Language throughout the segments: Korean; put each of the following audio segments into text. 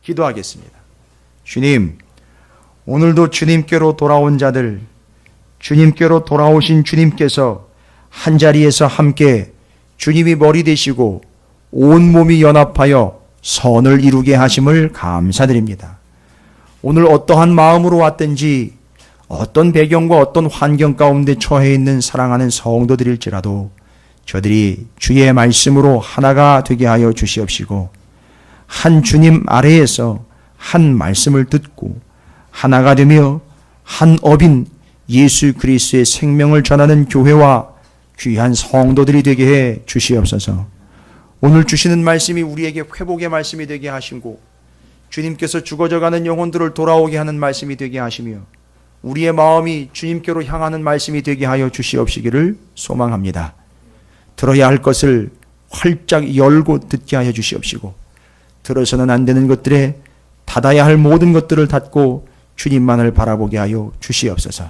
기도하겠습니다. 주님, 오늘도 주님께로 돌아온 자들, 주님께로 돌아오신 주님께서 한자리에서 함께 주님이 머리 되시고 온몸이 연합하여 선을 이루게 하심을 감사드립니다. 오늘 어떠한 마음으로 왔든지 어떤 배경과 어떤 환경 가운데 처해 있는 사랑하는 성도들일지라도 저들이 주의 말씀으로 하나가 되게 하여 주시옵시고 한 주님 아래에서 한 말씀을 듣고 하나가 되며 한 업인 예수 그리스도의 생명을 전하는 교회와 귀한 성도들이 되게 해 주시옵소서. 오늘 주시는 말씀이 우리에게 회복의 말씀이 되게 하시고 주님께서 죽어져가는 영혼들을 돌아오게 하는 말씀이 되게 하시며 우리의 마음이 주님께로 향하는 말씀이 되게 하여 주시옵시기를 소망합니다. 들어야 할 것을 활짝 열고 듣게 하여 주시옵시고 들어서는 안 되는 것들에 닫아야 할 모든 것들을 닫고 주님만을 바라보게 하여 주시옵소서.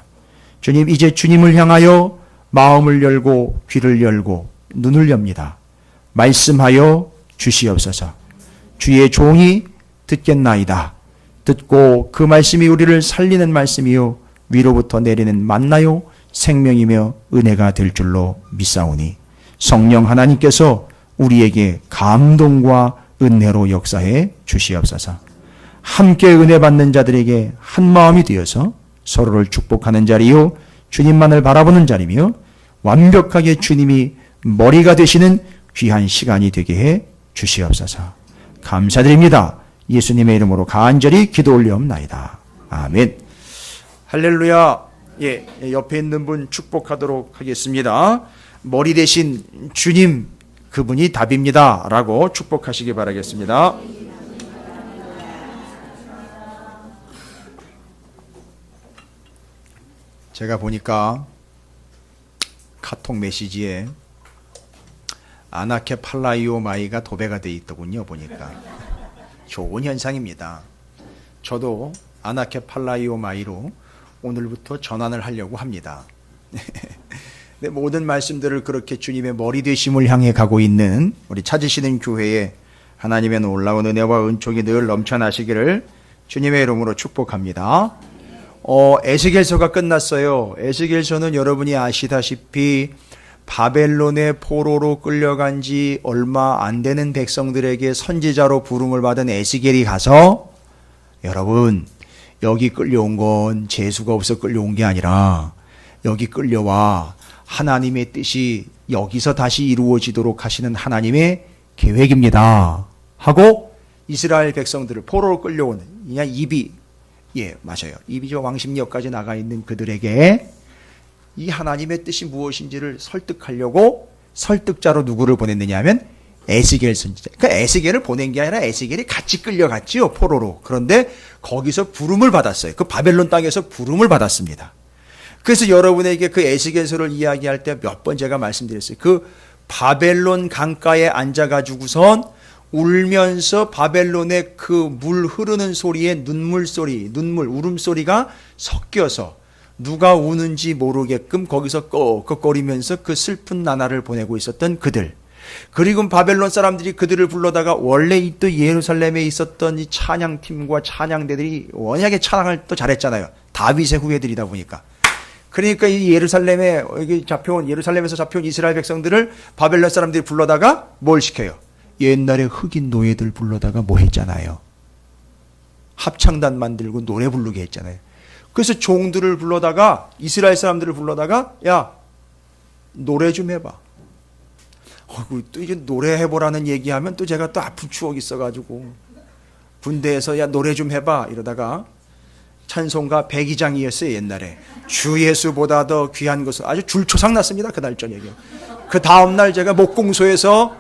주님, 이제 주님을 향하여 마음을 열고 귀를 열고 눈을 엽니다. 말씀하여 주시옵소서. 주의 종이 듣겠나이다. 듣고 그 말씀이 우리를 살리는 말씀이요 위로부터 내리는 만나요 생명이며 은혜가 될 줄로 믿사오니 성령 하나님께서 우리에게 감동과 은혜로 역사해 주시옵소서. 함께 은혜 받는 자들에게 한 마음이 되어서 서로를 축복하는 자리요 주님만을 바라보는 자리며 완벽하게 주님이 머리가 되시는 귀한 시간이 되게 해 주시옵소서. 감사드립니다. 예수님의 이름으로 간절히 기도 올려옵나이다. 아멘. 할렐루야. 예, 옆에 있는 분 축복하도록 하겠습니다. 머리 대신 주님, 그분이 답입니다. 라고 축복하시기 바라겠습니다. 제가 보니까 카톡 메시지에 아나케 팔라이오 마이가 도배가 되어 있더군요. 보니까 좋은 현상입니다. 저도 아나케 팔라이오 마이로 오늘부터 전환을 하려고 합니다. 모든 말씀들을 그렇게 주님의 머리 되심을 향해 가고 있는 우리 찾으시는 교회에 하나님의 놀라운 은혜와 은총이 늘 넘쳐나시기를 주님의 이름으로 축복합니다. 에스겔서가 끝났어요. 에스겔서는 여러분이 아시다시피 바벨론의 포로로 끌려간 지 얼마 안 되는 백성들에게 선지자로 부름을 받은 에스겔이 가서 여러분, 여기 끌려온 건 재수가 없어 끌려온 게 아니라 여기 끌려와 하나님의 뜻이 여기서 다시 이루어지도록 하시는 하나님의 계획입니다 하고 이스라엘 백성들을 포로로 끌려오는 그냥 이비죠 왕십리역까지 나가 있는 그들에게 이 하나님의 뜻이 무엇인지를 설득하려고 설득자로 누구를 보냈느냐 하면 에스겔 선지자. 그러니까 에스겔을 보낸 게 아니라 에스겔이 같이 끌려갔지요, 포로로. 그런데 거기서 부름을 받았어요. 그 바벨론 땅에서 부름을 받았습니다. 그래서 여러분에게 그 에스겔서를 이야기할 때 몇 번 제가 말씀드렸어요. 그 바벨론 강가에 앉아가지고선 울면서 바벨론의 그 물 흐르는 소리에 울음소리가 섞여서 누가 우는지 모르게끔 거기서 꺽꺽거리면서 그 슬픈 나날을 보내고 있었던 그들. 그리고 바벨론 사람들이 그들을 불러다가 원래 또 예루살렘에 있었던 이 찬양팀과 찬양대들이 워낙에 찬양을 또 잘했잖아요. 다윗의 후예들이다 보니까. 그러니까 이 예루살렘에서 잡혀온 이스라엘 백성들을 바벨론 사람들이 불러다가 뭘 시켜요? 옛날에 흑인 노예들 불러다가 뭐 했잖아요. 합창단 만들고 노래 부르게 했잖아요. 그래서 종들을 불러다가 이스라엘 사람들을 불러다가 야 노래 좀 해봐. 또 이제 노래해보라는 얘기하면 또 제가 또 아픈 추억이 있어가지고 군대에서 야 노래 좀 해봐 이러다가 찬송가 백이장이었어요. 옛날에 주 예수보다 더 귀한 것은 아주 줄초상 났습니다. 그날 저녁에. 그 다음날 제가 목공소에서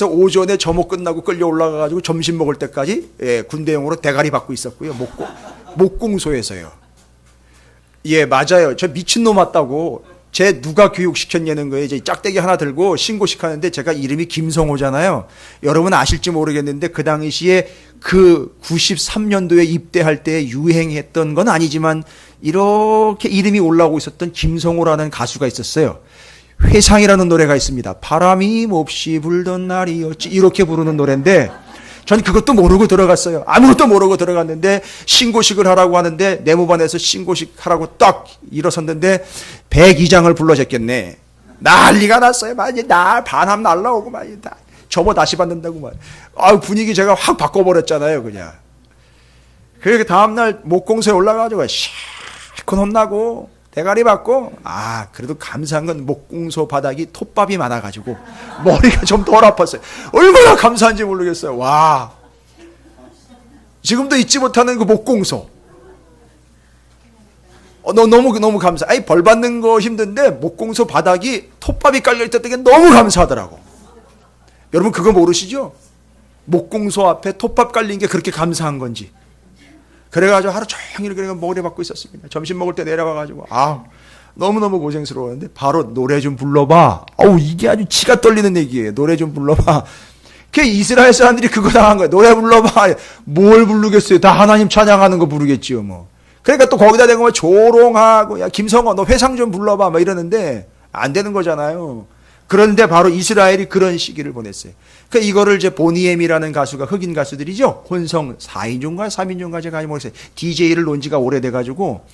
오전에 점호 끝나고 끌려 올라가가지고 점심 먹을 때까지 군대용으로 대가리 받고 있었고요. 목공소에서요. 예, 맞아요. 저 미친놈 왔다고 제 누가 교육시켰냐는 거예요. 이제 짝대기 하나 들고 신고식 하는데 제가 이름이 김성호잖아요. 여러분 아실지 모르겠는데 그 당시에 그 93년도에 입대할 때 유행했던 건 아니지만 이렇게 이름이 올라오고 있었던 김성호라는 가수가 있었어요. 회상이라는 노래가 있습니다. 바람이 몹시 불던 날이었지 이렇게 부르는 노래인데 전 그것도 모르고 들어갔어요. 아무것도 모르고 들어갔는데 신고식을 하라고 하는데 내무반에서 신고식 하라고 딱 일어섰는데 102장을 불러줬겠네. 난리가 났어요. 막 이제 반함 날라오고 막 다 접어 다시 받는다고 막. 분위기 제가 확 바꿔버렸잖아요, 그냥. 그렇게 다음날 목공소에 올라가가지고 실컷 혼나고 대가리 받고 그래도 감사한 건 목공소 바닥이 톱밥이 많아가지고 머리가 좀 덜 아팠어요. 얼마나 감사한지 모르겠어요. 와, 지금도 잊지 못하는 그 목공소. 너무 감사. 벌 받는 거 힘든데 목공소 바닥이 톱밥이 깔려있다는 게 너무 감사하더라고. 여러분 그거 모르시죠? 목공소 앞에 톱밥 깔린 게 그렇게 감사한 건지. 그래가지고 하루 종일 그냥 머리 받고 있었습니다. 점심 먹을 때 내려와가지고 너무너무 고생스러웠는데 바로 노래 좀 불러봐. 이게 아주 치가 떨리는 얘기예요. 노래 좀 불러봐. 그 이스라엘 사람들이 그거 당한 거예요. 노래 불러봐. 뭘 부르겠어요. 다 하나님 찬양하는 거 부르겠지요 뭐. 그러니까 또 거기다 대고 뭐 조롱하고 야 김성호 너 회상 좀 불러봐 막 이러는데 안 되는 거잖아요. 그런데 바로 이스라엘이 그런 시기를 보냈어요. 그러니까 이거를 이제 보니엠이라는 가수가 흑인 가수들이죠. 혼성 4인조인가 3인조인가 제가 모르겠어요. DJ를 논 지가 오래돼가지고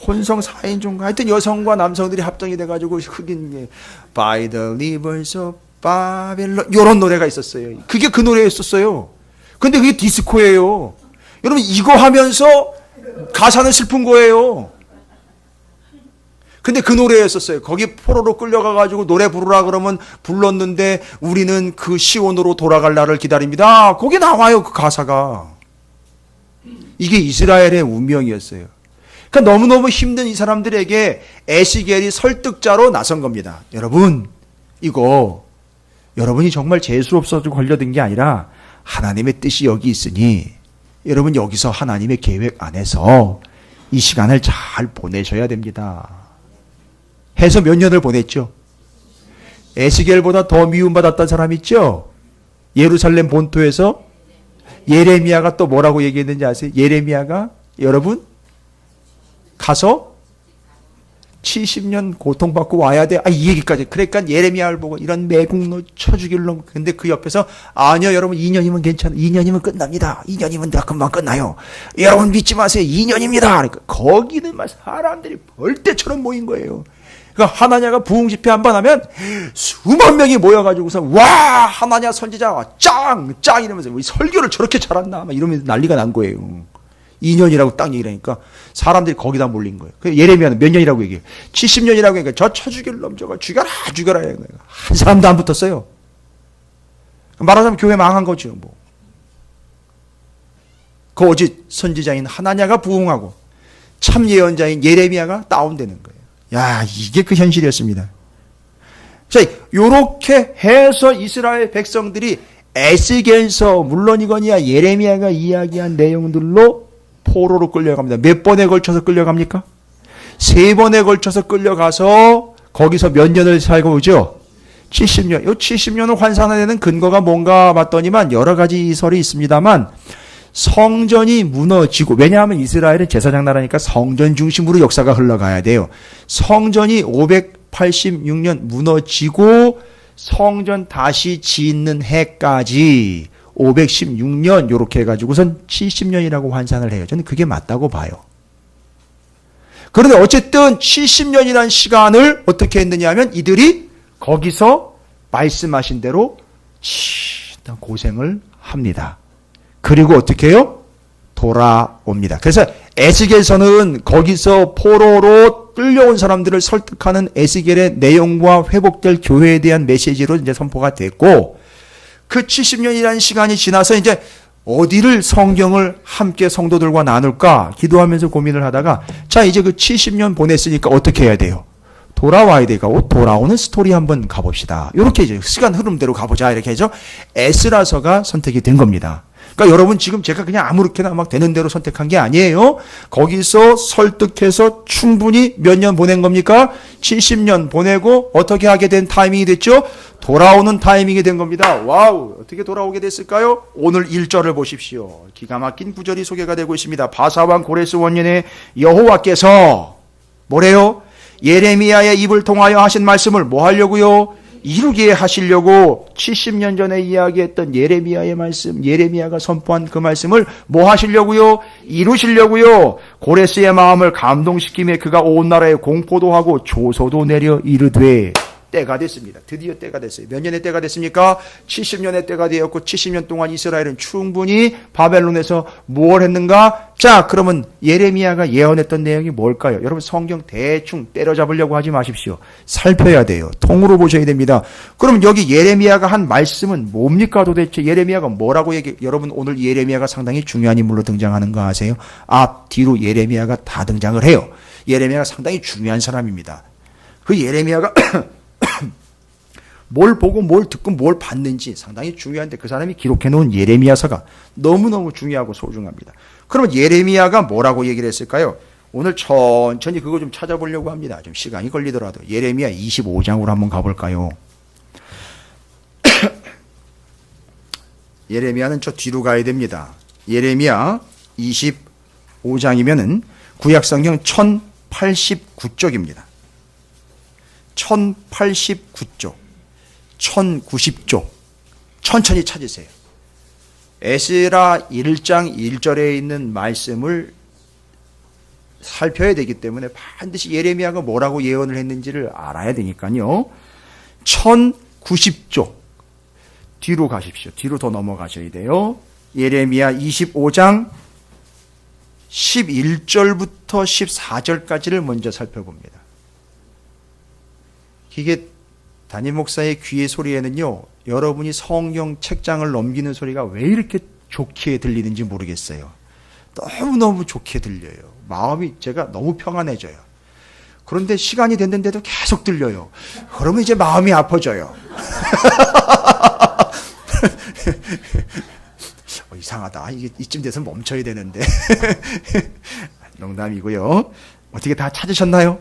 혼성 4인조인가 하여튼 여성과 남성들이 합성이 돼가지고 흑인 By the rivers of Babylon 이런 노래가 있었어요. 그게 그 노래였었어요. 근데 그게 디스코예요. 여러분 이거 하면서 가사는 슬픈 거예요. 근데 그 노래였었어요. 거기 포로로 끌려가가지고 노래 부르라 그러면 불렀는데 우리는 그 시온으로 돌아갈 날을 기다립니다. 거기 나와요, 그 가사가. 이게 이스라엘의 운명이었어요. 그러니까 너무너무 힘든 이 사람들에게 에시겔이 설득자로 나선 겁니다. 여러분, 이거 여러분이 정말 재수 없어서 걸려든 게 아니라 하나님의 뜻이 여기 있으니 여러분 여기서 하나님의 계획 안에서 이 시간을 잘 보내셔야 됩니다. 해서 몇 년을 보냈죠. 에스겔보다 더 미움받았던 사람 있죠. 예루살렘 본토에서 예레미야가 또 뭐라고 얘기했는지 아세요? 예레미야가 여러분 가서 70년 고통받고 와야 돼. 이 얘기까지. 그러니까 예레미야를 보고 이런 매국노 쳐 죽일 놈. 근데 그 옆에서 아니요 여러분 2년이면 괜찮아. 2년이면 끝납니다. 2년이면 다 금방 끝나요. 여러분 믿지 마세요. 2년입니다. 그러니까 거기는 막 사람들이 벌떼처럼 모인 거예요. 그러니까 하나냐가 부흥 집회 한 번 하면 수만 명이 모여가지고서 와 하나냐 선지자 짱 이러면서 설교를 저렇게 잘한다 막 이러면서 난리가 난 거예요. 2년이라고 딱 얘기하니까 사람들이 거기다 몰린 거예요. 예레미야는 몇 년이라고 얘기해요? 70년이라고 하니까 저 쳐 죽일 놈 저거 죽여라 한 사람도 안 붙었어요. 말하자면 교회 망한 거죠. 뭐. 그 오직 선지자인 하나냐가 부흥하고 참 예언자인 예레미야가 다운되는 거예요. 야, 이게 그 현실이었습니다. 자, 요렇게 해서 이스라엘 백성들이 에스겔서 물론이거니와 예레미야가 이야기한 내용들로 포로로 끌려갑니다. 몇 번에 걸쳐서 끌려갑니까? 3번에 걸쳐서 끌려가서 거기서 몇 년을 살고 오죠? 70년. 이 70년을 환산하는 근거가 뭔가 봤더니만 여러 가지 설이 있습니다만 성전이 무너지고, 왜냐하면 이스라엘은 제사장 나라니까 성전 중심으로 역사가 흘러가야 돼요. 성전이 586년 무너지고 성전 다시 짓는 해까지 516년 요렇게 해가지고선 70년이라고 환산을 해요. 저는 그게 맞다고 봐요. 그런데 어쨌든 70년이라는 시간을 어떻게 했느냐 하면 이들이 거기서 말씀하신 대로 고생을 합니다. 그리고 어떻게 해요? 돌아옵니다. 그래서 에스겔서는 거기서 포로로 끌려온 사람들을 설득하는 에스겔의 내용과 회복될 교회에 대한 메시지로 이제 선포가 됐고, 그 70년이라는 시간이 지나서 이제 어디를 성경을 함께 성도들과 나눌까 기도하면서 고민을 하다가, 자 이제 그 70년 보냈으니까 어떻게 해야 돼요? 돌아와야 되니까 돌아오는 스토리 한번 가봅시다. 이렇게 이제 시간 흐름대로 가보자 이렇게 해서 에스라서가 선택이 된 겁니다. 그러니까 여러분 지금 제가 그냥 아무렇게나 막 되는 대로 선택한 게 아니에요. 거기서 설득해서 충분히 몇 년 보낸 겁니까? 70년 보내고 어떻게 하게 된 타이밍이 됐죠? 돌아오는 타이밍이 된 겁니다. 와우, 어떻게 돌아오게 됐을까요? 오늘 1절을 보십시오. 기가 막힌 구절이 소개가 되고 있습니다. 바사왕 고레스 원년에 여호와께서 뭐래요? 예레미야의 입을 통하여 하신 말씀을 뭐 하려고요? 이루게 하시려고 70년 전에 이야기했던 예레미야의 말씀, 예레미야가 선포한 그 말씀을 뭐 하시려고요? 이루시려고요. 고레스의 마음을 감동시키며 그가 온 나라에 공포도 하고 조소도 내려 이르되 때가 됐습니다. 드디어 때가 됐어요. 몇 년의 때가 됐습니까? 70년의 때가 되었고 70년 동안 이스라엘은 충분히 바벨론에서 뭘 했는가? 자, 그러면 예레미야가 예언했던 내용이 뭘까요? 여러분 성경 대충 때려잡으려고 하지 마십시오. 살펴야 돼요. 통으로 보셔야 됩니다. 그럼 여기 예레미야가 한 말씀은 뭡니까 도대체? 예레미야가 뭐라고 여러분 오늘 예레미야가 상당히 중요한 인물로 등장하는 거 아세요? 앞, 뒤로 예레미야가 다 등장을 해요. 예레미야가 상당히 중요한 사람입니다. 그 예레미야가 뭘 보고 뭘 듣고 뭘 봤는지 상당히 중요한데 그 사람이 기록해 놓은 예레미야서가 너무너무 중요하고 소중합니다. 그러면 예레미야가 뭐라고 얘기를 했을까요? 오늘 천천히 그거 좀 찾아보려고 합니다. 좀 시간이 걸리더라도 예레미야 25장으로 한번 가볼까요? 예레미야는 저 뒤로 가야 됩니다. 예레미야 25장이면은 구약성경 1089쪽입니다. 1089쪽, 1090쪽 천천히 찾으세요. 에스라 1장 1절에 있는 말씀을 살펴야 되기 때문에 반드시 예레미야가 뭐라고 예언을 했는지를 알아야 되니까요. 1090쪽 뒤로 가십시오. 뒤로 더 넘어가셔야 돼요. 예레미야 25장 11절부터 14절까지를 먼저 살펴봅니다. 이게 담임 목사의 귀의 소리에는요, 여러분이 성경 책장을 넘기는 소리가 왜 이렇게 좋게 들리는지 모르겠어요. 너무너무 좋게 들려요. 마음이 제가 너무 평안해져요. 그런데 시간이 됐는데도 계속 들려요. 그러면 이제 마음이 아파져요. 이상하다. 이게 이쯤 돼서 멈춰야 되는데. 농담이고요. 어떻게 다 찾으셨나요?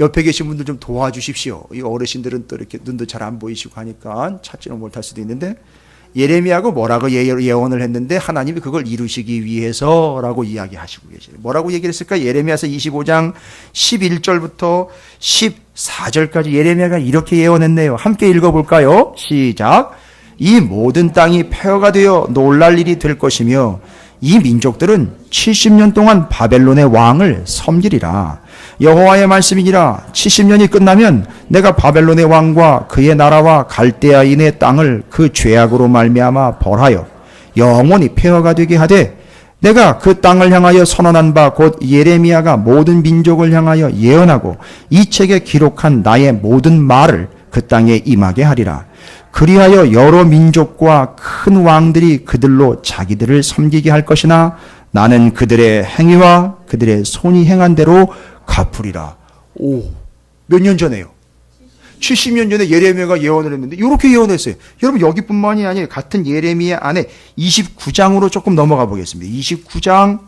옆에 계신 분들 좀 도와주십시오. 이 어르신들은 또 이렇게 눈도 잘 안 보이시고 하니까 찾지는 못할 수도 있는데 예레미야가 뭐라고 예언을 했는데 하나님이 그걸 이루시기 위해서라고 이야기하시고 계시죠. 뭐라고 얘기를 했을까? 예레미야서 25장 11절부터 14절까지 예레미야가 이렇게 예언했네요. 함께 읽어볼까요? 시작. 이 모든 땅이 폐허가 되어 놀랄 일이 될 것이며 이 민족들은 70년 동안 바벨론의 왕을 섬기리라. 여호와의 말씀이니라. 70년이 끝나면 내가 바벨론의 왕과 그의 나라와 갈대아인의 땅을 그 죄악으로 말미암아 벌하여 영원히 폐허가 되게 하되 내가 그 땅을 향하여 선언한 바 곧 예레미야가 모든 민족을 향하여 예언하고 이 책에 기록한 나의 모든 말을 그 땅에 임하게 하리라. 그리하여 여러 민족과 큰 왕들이 그들로 자기들을 섬기게 할 것이나 나는 그들의 행위와 그들의 손이 행한 대로 갚으리라. 오, 몇 년 전에요? 70년 전에 예레미야가 예언을 했는데 이렇게 예언했어요. 여러분 여기뿐만이 아니에요. 같은 예레미야 안에 29장으로 조금 넘어가 보겠습니다. 29장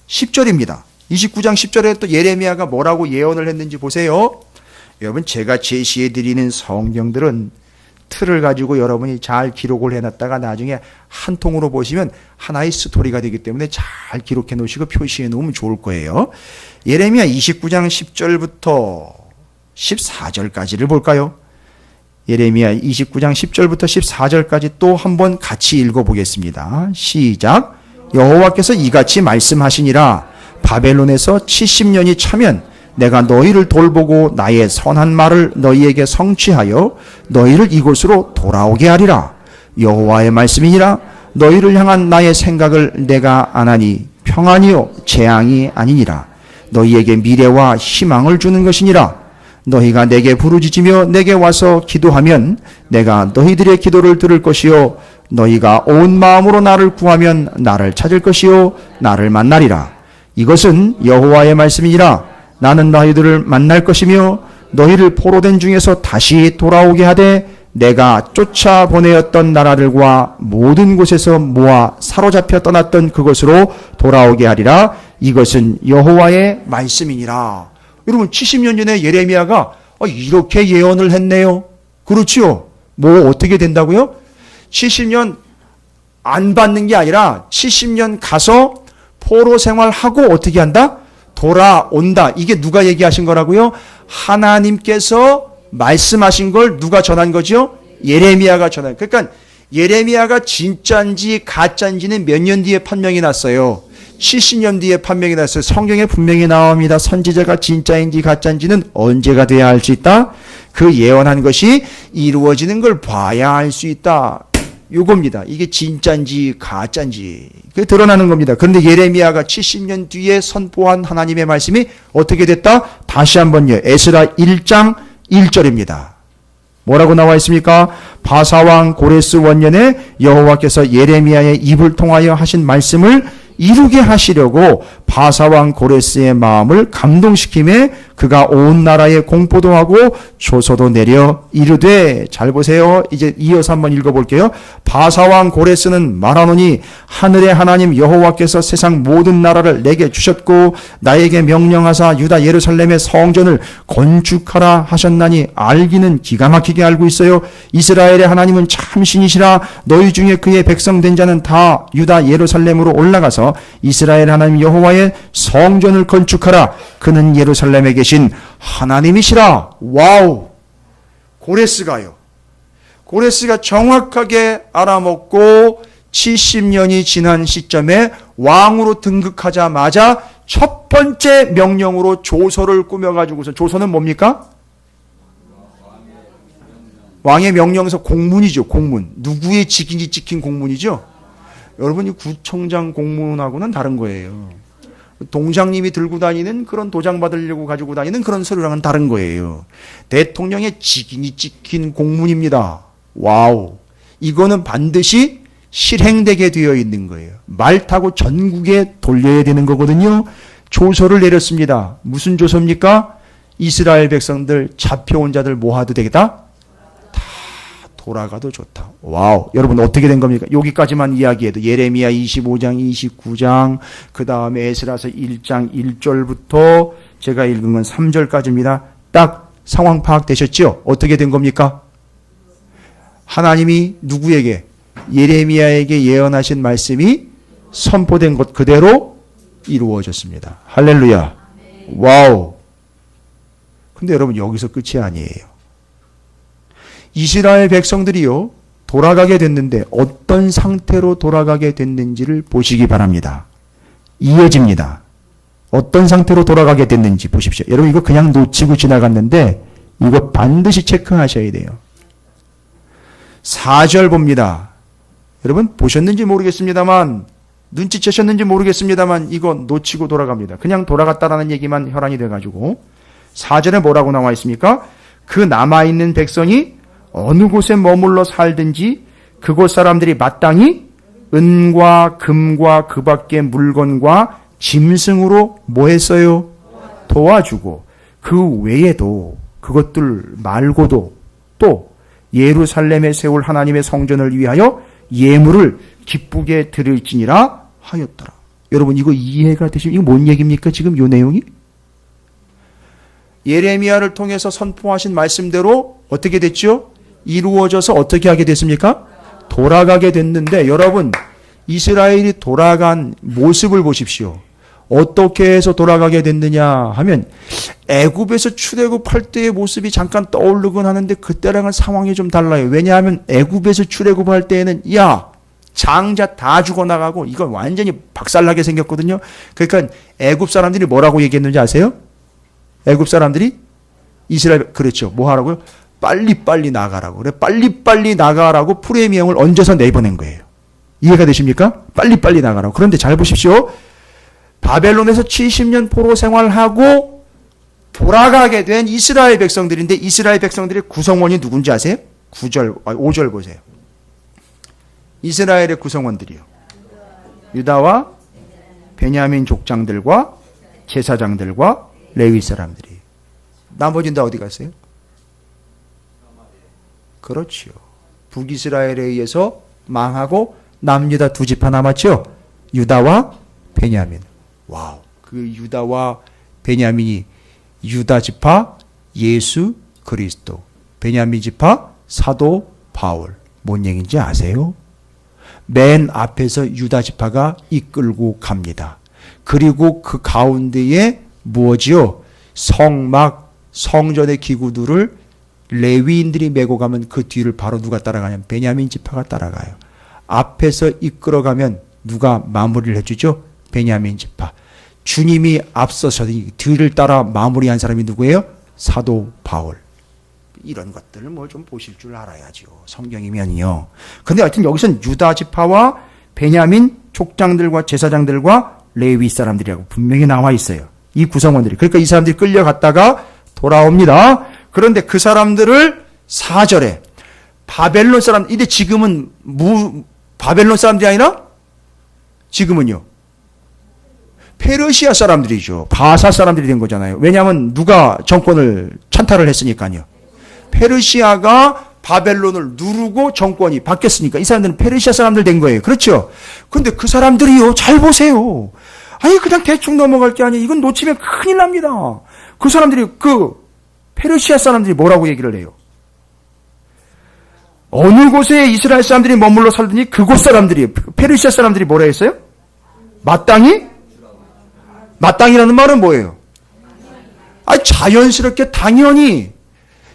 10절입니다. 29장 10절에 또 예레미야가 뭐라고 예언을 했는지 보세요. 여러분 제가 제시해드리는 성경들은 틀을 가지고 여러분이 잘 기록을 해놨다가 나중에 한 통으로 보시면 하나의 스토리가 되기 때문에 잘 기록해 놓으시고 표시해 놓으면 좋을 거예요. 예레미야 29장 10절부터 14절까지를 볼까요? 예레미야 29장 10절부터 14절까지 또 한번 같이 읽어보겠습니다. 시작. 여호와께서 이같이 말씀하시니라. 바벨론에서 70년이 차면 내가 너희를 돌보고 나의 선한 말을 너희에게 성취하여 너희를 이곳으로 돌아오게 하리라. 여호와의 말씀이니라. 너희를 향한 나의 생각을 내가 안하니 평안이요 재앙이 아니니라. 너희에게 미래와 희망을 주는 것이니라. 너희가 내게 부르짖으며 내게 와서 기도하면 내가 너희들의 기도를 들을 것이요 너희가 온 마음으로 나를 구하면 나를 찾을 것이요 나를 만나리라. 이것은 여호와의 말씀이니라. 나는 너희들을 만날 것이며 너희를 포로된 중에서 다시 돌아오게 하되 내가 쫓아보내었던 나라들과 모든 곳에서 모아 사로잡혀 떠났던 그곳으로 돌아오게 하리라. 이것은 여호와의 말씀이니라. 여러분 70년 전에 예레미야가 이렇게 예언을 했네요. 그렇지요. 뭐 어떻게 된다고요? 70년 안 받는 게 아니라 70년 가서 포로 생활하고 어떻게 한다? 돌아온다. 이게 누가 얘기하신 거라고요? 하나님께서 말씀하신 걸 누가 전한 거죠? 예레미야가 전한. 그러니까 예레미야가 진짜인지 가짜인지는 몇 년 뒤에 판명이 났어요. 70년 뒤에 판명이 났어요. 성경에 분명히 나옵니다. 선지자가 진짜인지 가짜인지는 언제가 돼야 알 수 있다? 그 예언한 것이 이루어지는 걸 봐야 알 수 있다. 요겁니다. 이게 진짜인지 가짜인지 그게 드러나는 겁니다. 그런데 예레미야가 70년 뒤에 선포한 하나님의 말씀이 어떻게 됐다? 다시 한번요. 에스라 1장 1절입니다. 뭐라고 나와 있습니까? 바사왕 고레스 원년에 여호와께서 예레미야의 입을 통하여 하신 말씀을 이루게 하시려고 바사왕 고레스의 마음을 감동시키며 그가 온 나라에 공포도 하고 조서도 내려 이르되, 잘 보세요. 이제 이어서 한번 읽어볼게요. 바사왕 고레스는 말하노니 하늘의 하나님 여호와께서 세상 모든 나라를 내게 주셨고 나에게 명령하사 유다 예루살렘의 성전을 건축하라 하셨나니 알기는 기가 막히게 알고 있어요. 이스라엘의 하나님은 참 신이시라. 너희 중에 그의 백성 된 자는 다 유다 예루살렘으로 올라가서 이스라엘 하나님 여호와의 성전을 건축하라. 그는 예루살렘에 계신 하나님이시라. 와우! 고레스가요. 고레스가 정확하게 알아먹고 70년이 지난 시점에 왕으로 등극하자마자 첫 번째 명령으로 조서를 꾸며가지고서, 조서는 뭡니까? 왕의 명령서 공문이죠. 공문. 누구의 직인이 찍힌 공문이죠. 여러분, 이 구청장 공문하고는 다른 거예요. 동장님이 들고 다니는 그런 도장 받으려고 가지고 다니는 그런 서류랑은 다른 거예요. 대통령의 직인이 찍힌 공문입니다. 와우. 이거는 반드시 실행되게 되어 있는 거예요. 말 타고 전국에 돌려야 되는 거거든요. 조서를 내렸습니다. 무슨 조서입니까? 이스라엘 백성들, 잡혀온 자들 모아도 되겠다? 다 돌아가도 좋다. 와우. 여러분, 어떻게 된 겁니까? 여기까지만 이야기해도 예레미야 25장, 29장, 그 다음에 에스라서 1장 1절부터 제가 읽은 건 3절까지입니다. 딱 상황 파악되셨죠? 어떻게 된 겁니까? 하나님이 누구에게? 예레미야에게 예언하신 말씀이 선포된 것 그대로 이루어졌습니다. 할렐루야. 와우. 근데 여러분, 여기서 끝이 아니에요. 이스라엘 백성들이요, 돌아가게 됐는데 어떤 상태로 돌아가게 됐는지를 보시기 바랍니다. 이어집니다. 어떤 상태로 돌아가게 됐는지 보십시오. 여러분, 이거 그냥 놓치고 지나갔는데 이거 반드시 체크하셔야 돼요. 4절 봅니다. 여러분, 보셨는지 모르겠습니다만, 눈치채셨는지 모르겠습니다만 이거 놓치고 돌아갑니다. 그냥 돌아갔다라는 얘기만 혈안이 돼가지고 4절에 뭐라고 나와 있습니까? 그 남아있는 백성이 어느 곳에 머물러 살든지 그곳 사람들이 마땅히 은과 금과 그 밖의 물건과 짐승으로 뭐 했어요? 도와주고, 그 외에도, 그것들 말고도 또 예루살렘에 세울 하나님의 성전을 위하여 예물을 기쁘게 드릴지니라 하였더라. 여러분, 이거 이해가 되시면, 이거 뭔 얘기입니까? 지금 이 내용이? 예레미야를 통해서 선포하신 말씀대로 어떻게 됐죠? 이루어져서 어떻게 하게 됐습니까? 돌아가게 됐는데, 여러분, 이스라엘이 돌아간 모습을 보십시오. 어떻게 해서 돌아가게 됐느냐 하면, 애굽에서 출애굽할 때의 모습이 잠깐 떠오르곤 하는데 그때랑은 상황이 좀 달라요. 왜냐하면 애굽에서 출애굽할 때에는 장자 다 죽어나가고 이건 완전히 박살나게 생겼거든요. 그러니까 애굽 사람들이 뭐라고 얘기했는지 아세요? 애굽 사람들이 이스라엘, 그렇죠. 뭐 하라고요? 빨리빨리 나가라고. 그래, 빨리빨리 나가라고 프레미엄을 얹어서 내보낸 거예요. 이해가 되십니까? 빨리빨리 나가라고. 그런데 잘 보십시오. 바벨론에서 70년 포로 생활하고 돌아가게 된 이스라엘 백성들인데, 이스라엘 백성들의 구성원이 누군지 아세요? 5절 보세요. 이스라엘의 구성원들이요. 유다와 베냐민 족장들과 제사장들과 레위 사람들이. 나머지는 다 어디 갔어요? 그렇지요. 북이스라엘에 의해서 망하고 남유다 두 지파 남았죠? 유다와 베냐민. 와우. 그 유다와 베냐민이 유다 지파 예수 그리스도, 베냐민 지파 사도 바울. 뭔 얘기인지 아세요? 맨 앞에서 유다 지파가 이끌고 갑니다. 그리고 그 가운데에 무엇이요? 성막, 성전의 기구들을 레위인들이 메고 가면 그 뒤를 바로 누가 따라가냐면 베냐민 지파가 따라가요. 앞에서 이끌어가면 누가 마무리를 해주죠? 베냐민 지파. 주님이 앞서서 뒤를 따라 마무리한 사람이 누구예요? 사도 바울. 이런 것들을 뭐 좀 보실 줄 알아야죠. 성경이면요. 근데 하여튼 여기서는 유다 지파와 베냐민 족장들과 제사장들과 레위 사람들이라고 분명히 나와 있어요. 이 구성원들이. 그러니까 이 사람들이 끌려갔다가 돌아옵니다. 그런데 그 사람들을 4절에 바벨론 사람, 이제 지금은 바벨론 사람들이 아니라 지금은요. 페르시아 사람들이죠. 바사 사람들이 된 거잖아요. 왜냐하면 누가 정권을 찬탈을 했으니까요. 페르시아가 바벨론을 누르고 정권이 바뀌었으니까 이 사람들은 페르시아 사람들 된 거예요. 그렇죠? 근데 그 사람들이요. 잘 보세요. 아니 그냥 대충 넘어갈 게 아니에요. 이건 놓치면 큰일 납니다. 그 사람들이 페르시아 사람들이 뭐라고 얘기를 해요? 어느 곳에 이스라엘 사람들이 머물러 살더니 그곳 사람들이 페르시아 사람들이 뭐라 했어요? 마땅이라는 말은 뭐예요? 자연스럽게 당연히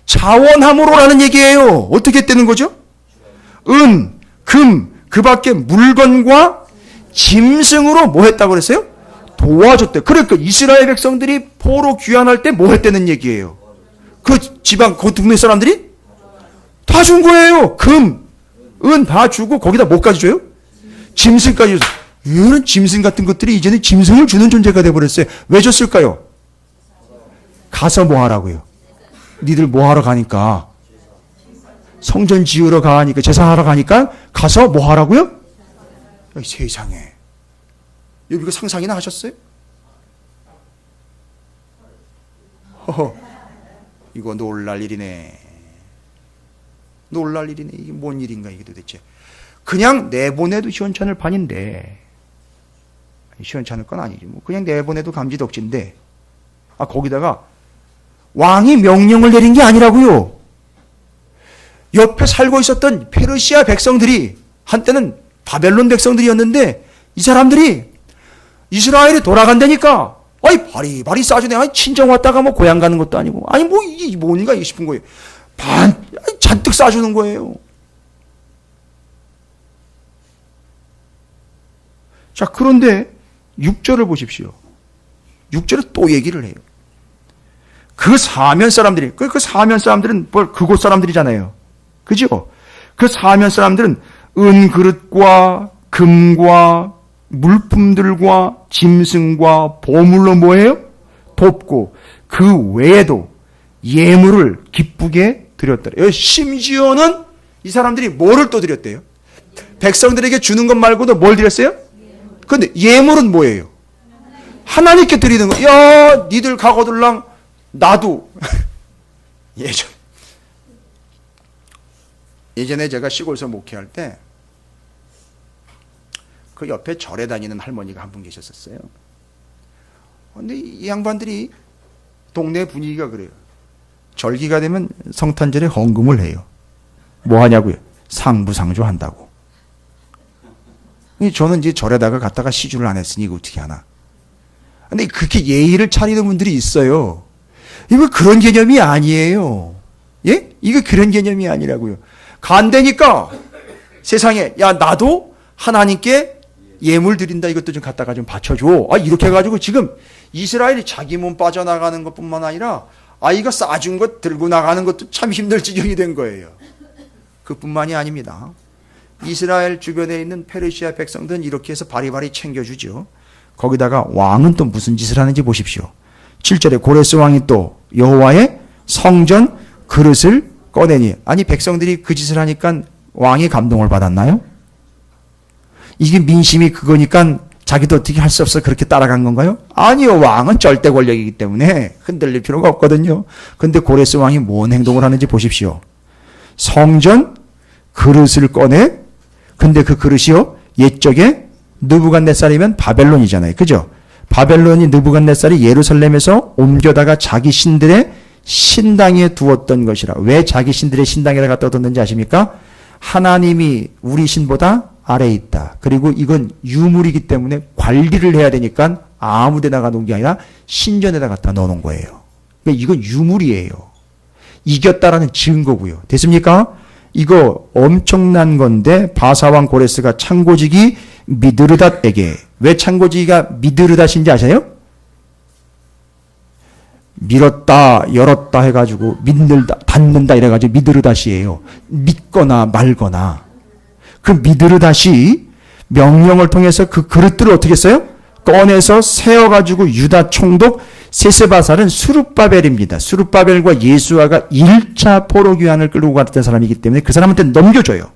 자원함으로라는 얘기예요. 어떻게 되는 거죠? 은, 금, 그 밖에 물건과 짐승으로 뭐 했다고 그랬어요? 도와줬대요. 그러니까 이스라엘 백성들이 포로 귀환할 때 뭐 했다는 얘기예요? 그 지방, 그 동네 사람들이 다 준 거예요. 금, 은 다 주고 거기다 뭐까지 줘요? 짐승까지 줬어요. 이런 짐승 같은 것들이 이제는 짐승을 주는 존재가 돼버렸어요. 왜 줬을까요? 가서 뭐 하라고요? 니들 뭐 하러 가니까? 성전 지으러 가니까, 제사하러 가니까 가서 뭐 하라고요? 세상에. 이거 상상이나 하셨어요? 허허. 이거 놀랄 일이네. 놀랄 일이네. 이게 뭔 일인가 이게 도대체. 그냥 내보내도 시원찮을 판인데, 시원찮을 건 아니지. 뭐 그냥 내보내도 감지덕진데, 거기다가 왕이 명령을 내린 게 아니라고요. 옆에 살고 있었던 페르시아 백성들이 한때는 바벨론 백성들이었는데 이 사람들이 이스라엘이 돌아간다니까 바리바리 싸주네. 친정 왔다가 뭐 고향 가는 것도 아니고 뭐 이게 뭔가 싶은 거예요. 잔뜩 싸주는 거예요. 자, 그런데 6절을 보십시오. 6절에 또 얘기를 해요. 그 사면 사람들이, 그 사면 사람들은 그곳 사람들이잖아요. 그죠? 그 사면 사람들은 은그릇과 금과 물품들과 짐승과 보물로 뭐예요? 돕고 그 외에도 예물을 기쁘게 드렸더래요. 심지어는 이 사람들이 뭐를 또 드렸대요? 백성들에게 주는 것 말고도 뭘 드렸어요? 근데 예물은 뭐예요? 하나님께 드리는 거. 야, 니들 가거들랑 나도 예전에 제가 시골에서 목회할 때 그 옆에 절에 다니는 할머니가 한 분 계셨었어요. 근데 이 양반들이 동네 분위기가 그래요. 절기가 되면 성탄절에 헌금을 해요. 뭐 하냐고요? 상부상조 한다고. 저는 이제 절에다가 갔다가 시주를 안 했으니 이거 어떻게 하나. 근데 그렇게 예의를 차리는 분들이 있어요. 이거 그런 개념이 아니에요. 예? 이거 그런 개념이 아니라고요. 간다니까 세상에 나도 하나님께 예물 드린다. 이것도 좀 갖다가 좀 바쳐줘. 이렇게 해가지고 지금 이스라엘이 자기 몸 빠져나가는 것뿐만 아니라 이거 싸준 것 들고 나가는 것도 참 힘들 지경이 된 거예요. 그뿐만이 아닙니다. 이스라엘 주변에 있는 페르시아 백성들은 이렇게 해서 바리바리 챙겨주죠. 거기다가 왕은 또 무슨 짓을 하는지 보십시오. 7절에 고레스 왕이 또 여호와의 성전 그릇을 꺼내니. 백성들이 그 짓을 하니까 왕이 감동을 받았나요? 이게 민심이 그거니까 자기도 어떻게 할 수 없어 그렇게 따라간 건가요? 아니요. 왕은 절대 권력이기 때문에 흔들릴 필요가 없거든요. 근데 고레스 왕이 뭔 행동을 하는지 보십시오. 성전 그릇을 꺼내. 근데 그 그릇이요, 옛적에 느부갓네살이면 바벨론이잖아요. 그죠? 바벨론이 느부갓네살이 예루살렘에서 옮겨다가 자기 신들의 신당에 두었던 것이라. 왜 자기 신들의 신당에다 갖다 뒀는지 아십니까? 하나님이 우리 신보다 아래에 있다. 그리고 이건 유물이기 때문에 관리를 해야 되니까 아무 데다가 놓은 게 아니라 신전에다 갖다 넣어놓은 거예요. 그러니까 이건 유물이에요. 이겼다라는 증거고요. 됐습니까? 이거 엄청난 건데 바사왕 고레스가 창고지기 미드르닷에게, 왜 창고지기가 미드르닷인지 아세요? 밀었다 열었다 해가지고 믿는다 닫는다 이래가지고 미드르닷이에요. 믿거나 말거나. 그 미드르닷이 명령을 통해서 그 그릇들을 어떻게 했어요? 꺼내서 세어가지고 유다 총독 세스바살은 수룹바벨입니다. 수룹바벨과 예수아가 1차 포로귀환을 끌고 갔던 사람이기 때문에 그 사람한테 넘겨줘요.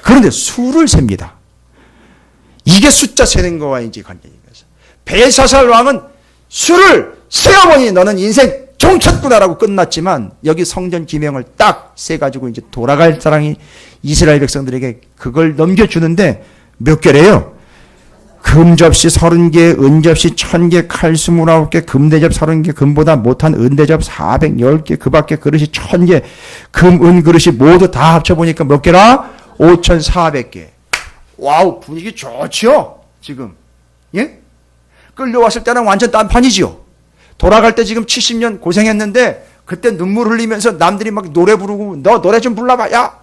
그런데 수를 셉니다. 이게 숫자 세는 거와 이제 관계인 거죠. 벨사살 왕은 수를 세어보니 너는 인생 종쳤구나라고 끝났지만 여기 성전 기명을 딱 세가지고 이제 돌아갈 사람이 이스라엘 백성들에게 그걸 넘겨주는데 몇 개래요? 금접시 30개, 은접시 1000개, 칼 29개, 금대접 30개, 금보다 못한 은대접 410개, 그 밖에 그릇이 1000개, 금, 은 그릇이 모두 다 합쳐보니까 몇 개라? 5400개. 와우, 분위기 좋지요? 지금. 예? 끌려왔을 때는 완전 딴판이지요. 돌아갈 때 지금 70년 고생했는데 그때 눈물 흘리면서 남들이 막 노래 부르고 너 노래 좀 불러봐. 야!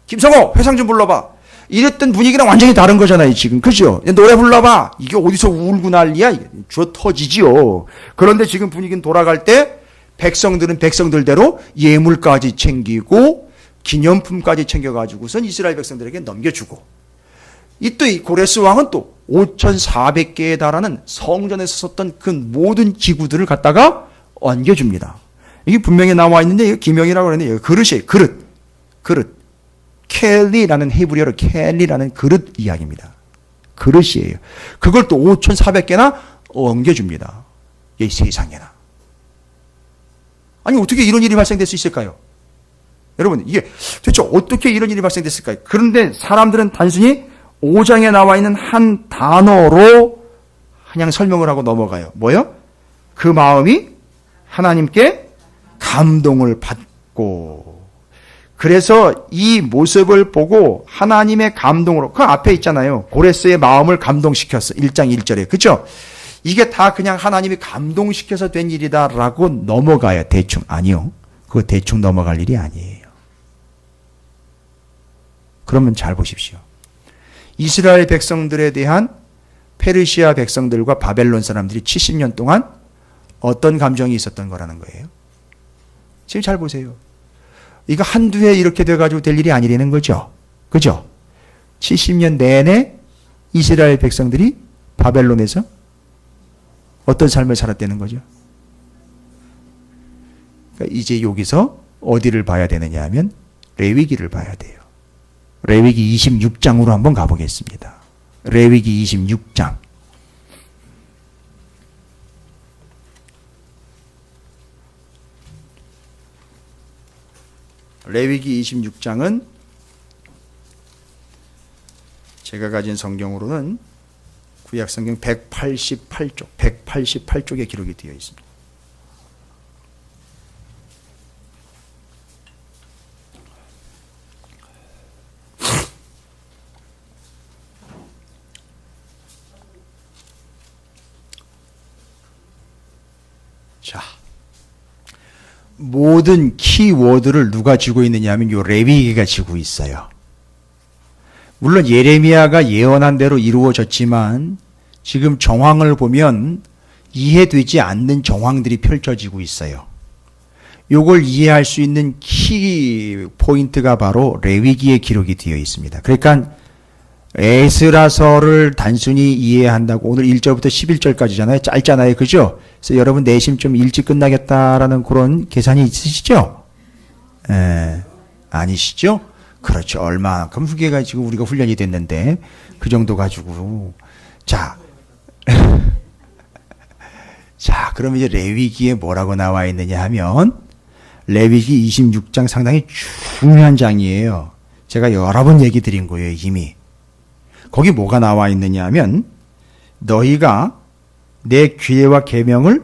김성호 회상 좀 불러봐. 이랬던 분위기랑 완전히 다른 거잖아요 지금. 그죠? 노래 불러봐. 이게 어디서 울고 난리야. 주어 터지지요. 그런데 지금 분위기는 돌아갈 때 백성들은 백성들대로 예물까지 챙기고 기념품까지 챙겨가지고선 이스라엘 백성들에게 넘겨주고, 이 또 이 고레스 왕은 또 5,400개에 달하는 성전에서 썼던 그 모든 기구들을 갖다가 얹겨줍니다. 이게 분명히 나와 있는데 이거 기명이라고 그러는데 그릇이에요. 그릇. 켈리라는 히브리어로 켈리라는 그릇 이야기입니다. 그릇이에요. 그걸 또 5,400개나 얹겨줍니다. 이 세상에나. 아니 어떻게 이런 일이 발생될 수 있을까요? 여러분 이게 도대체 어떻게 이런 일이 발생됐을까요? 그런데 사람들은 단순히 5장에 나와 있는 한 단어로 그냥 설명을 하고 넘어가요. 뭐요? 그 마음이 하나님께 감동을 받고, 그래서 이 모습을 보고 하나님의 감동으로, 그 앞에 있잖아요. 고레스의 마음을 감동시켰어. 1장 1절에. 그죠? 이게 다 그냥 하나님이 감동시켜서 된 일이다라고 넘어가요. 대충. 아니요. 그거 대충 넘어갈 일이 아니에요. 그러면 잘 보십시오. 이스라엘 백성들에 대한 페르시아 백성들과 바벨론 사람들이 70년 동안 어떤 감정이 있었던 거라는 거예요. 지금 잘 보세요. 이거 한두 해 이렇게 돼가지고 될 일이 아니라는 거죠. 그죠? 70년 내내 이스라엘 백성들이 바벨론에서 어떤 삶을 살았다는 거죠. 그러니까 이제 여기서 어디를 봐야 되느냐 하면 레위기를 봐야 돼요. 레위기 26장으로 한번 가보겠습니다. 레위기 26장. 레위기 26장은 제가 가진 성경으로는 구약 성경 188쪽에 기록이 되어 있습니다. 자, 모든 키워드를 누가 쥐고 있느냐 하면 요 레위기가 쥐고 있어요. 물론 예레미야가 예언한 대로 이루어졌지만 지금 정황을 보면 이해되지 않는 정황들이 펼쳐지고 있어요. 요걸 이해할 수 있는 키 포인트가 바로 레위기에 기록이 되어 있습니다. 그러니까 에스라서를 단순히 이해한다고, 오늘 1절부터 11절까지잖아요. 짧잖아요. 그죠? 그래서 여러분 내심 좀 일찍 끝나겠다라는 그런 계산이 있으시죠? 아니시죠? 그렇죠. 얼마만큼 후계가 지금 우리가 훈련이 됐는데 그 정도 가지고. 자, 자, 그럼 이제 레위기에 뭐라고 나와 있느냐 하면 레위기 26장 상당히 중요한 장이에요. 제가 여러 번 얘기 드린 거예요, 이미. 거기 뭐가 나와 있느냐 하면 너희가 내 규례와 계명을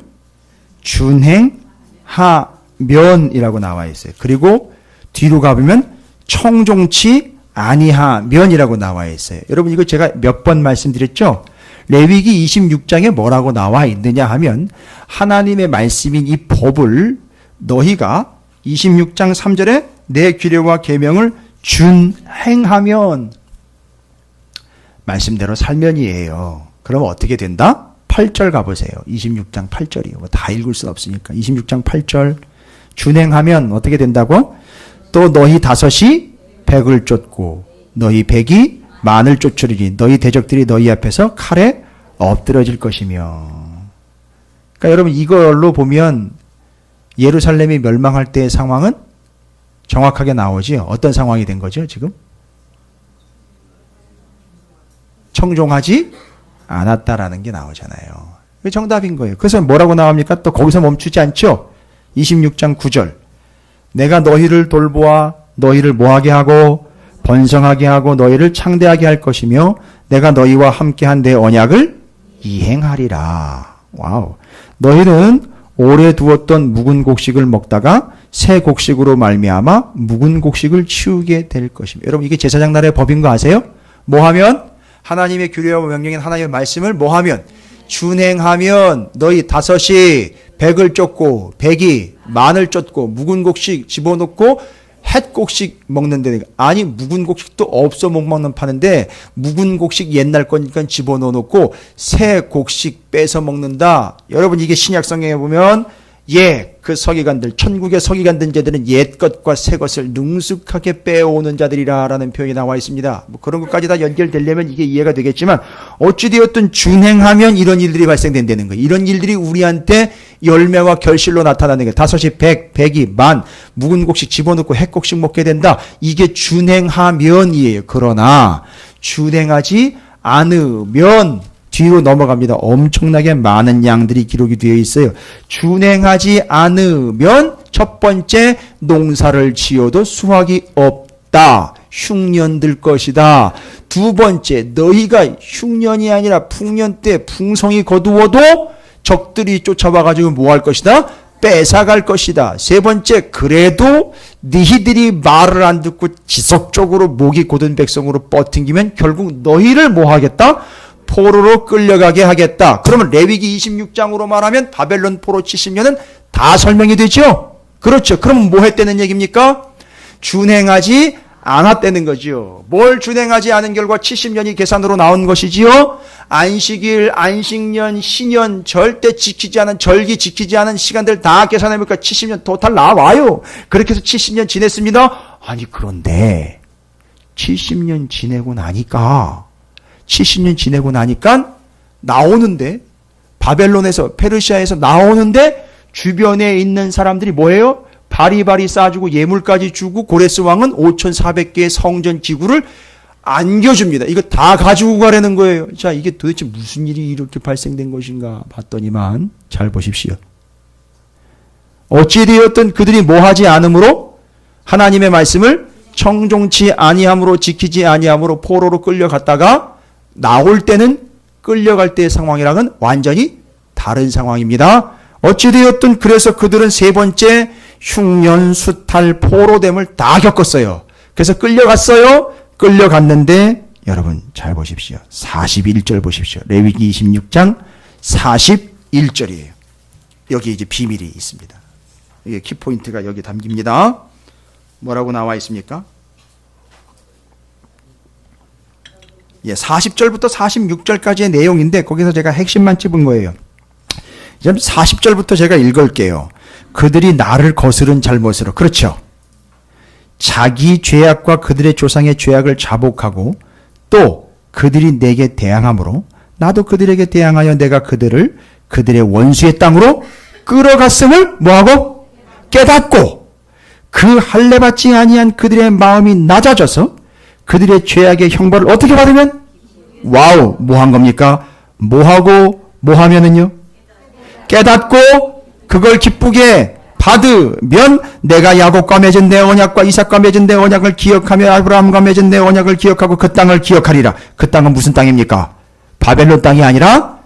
준행하면이라고 나와 있어요. 그리고 뒤로 가보면 청종치 아니하면이라고 나와 있어요. 여러분 이거 제가 몇 번 말씀드렸죠? 레위기 26장에 뭐라고 나와 있느냐 하면 하나님의 말씀인 이 법을 너희가 26장 3절에 내 규례와 계명을 준행하면, 말씀대로 살면이에요. 그럼 어떻게 된다? 8절 가보세요. 26장 8절이요. 뭐 다 읽을 수 없으니까. 26장 8절. 준행하면 어떻게 된다고? 또 너희 다섯이 백을 쫓고 너희 백이 만을 쫓으리니 너희 대적들이 너희 앞에서 칼에 엎드러질 것이며. 그러니까 여러분, 이걸로 보면 예루살렘이 멸망할 때의 상황은 정확하게 나오지요. 어떤 상황이 된 거죠, 지금? 청종하지 않았다라는 게 나오잖아요. 그게 정답인 거예요. 그래서 뭐라고 나옵니까? 또 거기서 멈추지 않죠? 26장 9절. 내가 너희를 돌보아 너희를 뭐하게 하고 번성하게 하고 너희를 창대하게 할 것이며 내가 너희와 함께한 내 언약을 이행하리라. 와우. 너희는 오래 두었던 묵은 곡식을 먹다가 새 곡식으로 말미암아 묵은 곡식을 치우게 될 것이며. 여러분, 이게 제사장 나라의 법인 거 아세요? 뭐하면? 하나님의 규례와 명령인 하나님의 말씀을 뭐하면? 준행하면 너희 다섯이 백을 쫓고 백이 만을 쫓고 묵은 곡식 집어넣고 햇 곡식 먹는데, 아니 묵은 곡식도 없어 못 먹는 파는데 묵은 곡식 옛날 거니까 집어넣어 놓고 새 곡식 빼서 먹는다. 여러분, 이게 신약 성경에 보면 그 서기관들, 천국의 서기관들 자들은 옛 것과 새 것을 능숙하게 빼오는 자들이라라는 표현이 나와 있습니다. 뭐 그런 것까지 다 연결되려면 이게 이해가 되겠지만, 어찌되었든 준행하면 이런 일들이 발생된다는 거예요. 이런 일들이 우리한테 열매와 결실로 나타나는 거예요. 다섯이 백, 백이 만, 묵은 곡식 집어넣고 햇곡식 먹게 된다. 이게 준행하면이에요. 그러나 준행하지 않으면 뒤로 넘어갑니다. 엄청나게 많은 양들이 기록이 되어 있어요. 준행하지 않으면 첫 번째, 농사를 지어도 수확이 없다. 흉년 들 것이다. 두 번째, 너희가 흉년이 아니라 풍년 때 풍성이 거두어도 적들이 쫓아와가지고 뭐 할 것이다? 뺏어갈 것이다. 세 번째, 그래도 너희들이 말을 안 듣고 지속적으로 목이 곧은 백성으로 뻗팅기면 결국 너희를 뭐 하겠다? 포로로 끌려가게 하겠다. 그러면 레위기 26장으로 말하면 바벨론 포로 70년은 다 설명이 되죠. 그렇죠. 그럼 뭐 했다는 얘기입니까? 준행하지 않았다는 거죠. 뭘 준행하지 않은 결과 70년이 계산으로 나온 것이지요. 안식일, 안식년, 신년, 절대 지키지 않은, 절기 지키지 않은 시간들 다 계산해보니까 70년 토탈 나와요. 그렇게 해서 70년 지냈습니다. 아니, 그런데 70년 지내고 나니까 나오는데, 바벨론에서, 페르시아에서 나오는데 주변에 있는 사람들이 뭐예요? 바리바리 싸주고 예물까지 주고 고레스 왕은 5,400개의 성전 기구를 안겨줍니다. 이거 다 가지고 가려는 거예요. 자, 이게 도대체 무슨 일이 이렇게 발생된 것인가 봤더니만 잘 보십시오. 어찌되었든 그들이 뭐하지 않으므로 하나님의 말씀을 청종치 아니함으로 지키지 아니함으로 포로로 끌려갔다가 나올 때는 끌려갈 때의 상황이랑은 완전히 다른 상황입니다. 어찌되었든 그래서 그들은 세 번째 흉년, 수탈, 포로됨을 다 겪었어요. 그래서 끌려갔어요. 끌려갔는데 여러분 잘 보십시오. 41절 보십시오. 레위기 26장 41절이에요. 여기 이제 비밀이 있습니다. 이게 키포인트가 여기 담깁니다. 뭐라고 나와 있습니까? 40절부터 46절까지의 내용인데 거기서 제가 핵심만 찝은 거예요. 40절부터 제가 읽을게요. 그들이 나를 거스른 잘못으로, 그렇죠. 자기 죄악과 그들의 조상의 죄악을 자복하고 또 그들이 내게 대항함으로 나도 그들에게 대항하여 내가 그들을 그들의 원수의 땅으로 끌어갔음을 뭐하고? 깨닫고 그 할례받지 아니한 그들의 마음이 낮아져서 그들의 죄악의 형벌을 어떻게 받으면? 와우, 뭐 한 겁니까? 뭐하고 뭐하면은요? 깨닫고 그걸 기쁘게 받으면 내가 야곱과 맺은 내 언약과 이삭과 맺은 내 언약을 기억하며 아브라함과 맺은 내 언약을 기억하고 그 땅을 기억하리라. 그 땅은 무슨 땅입니까? 바벨론 땅이 아니라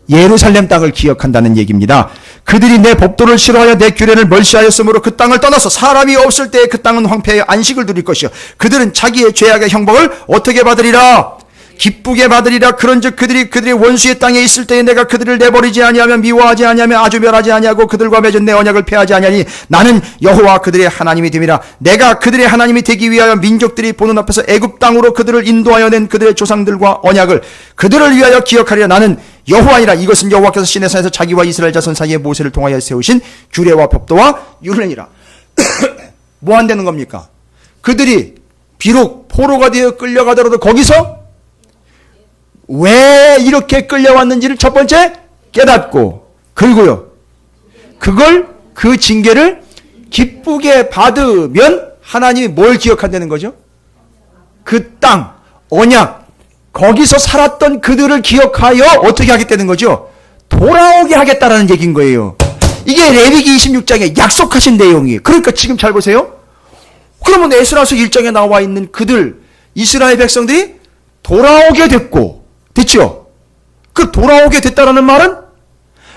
예루살렘 땅을 기억한다는 얘기입니다. 그들이 내 법도를 싫어하여 내 규례를 멸시하였으므로 그 땅을 떠나서 사람이 없을 때에 그 땅은 황폐하여 안식을 누릴 것이요 그들은 자기의 죄악의 형벌을 어떻게 받으리라? 기쁘게 받으리라. 그런즉 그들의 원수의 땅에 있을 때에 내가 그들을 내버리지 아니하며 미워하지 아니하며 아주 멸하지 아니하고 그들과 맺은 내 언약을 폐하지 아니하니 나는 여호와 그들의 하나님이 됨이라. 내가 그들의 하나님이 되기 위하여 민족들이 보는 앞에서 애굽 땅으로 그들을 인도하여 낸 그들의 조상들과 언약을 그들을 위하여 기억하리라. 나는 여호와니라. 이것은 여호와께서 시내산에서 자기와 이스라엘 자손 사이에 모세를 통하여 세우신 규례와 법도와 율례니라. 뭐 안 되는 겁니까? 그들이 비록 포로가 되어 끌려가더라도 거기서 왜 이렇게 끌려왔는지를 첫 번째 깨닫고, 그리고요, 그 징계를 기쁘게 받으면 하나님이 뭘 기억한다는 거죠? 그 땅, 언약, 거기서 살았던 그들을 기억하여 어떻게 하겠다는 거죠? 돌아오게 하겠다라는 얘기인 거예요. 이게 레위기 26장에 약속하신 내용이에요. 그러니까 지금 잘 보세요. 그러면 에스라서 1장에 나와 있는 그들, 이스라엘 백성들이 돌아오게 됐죠? 그 돌아오게 됐다라는 말은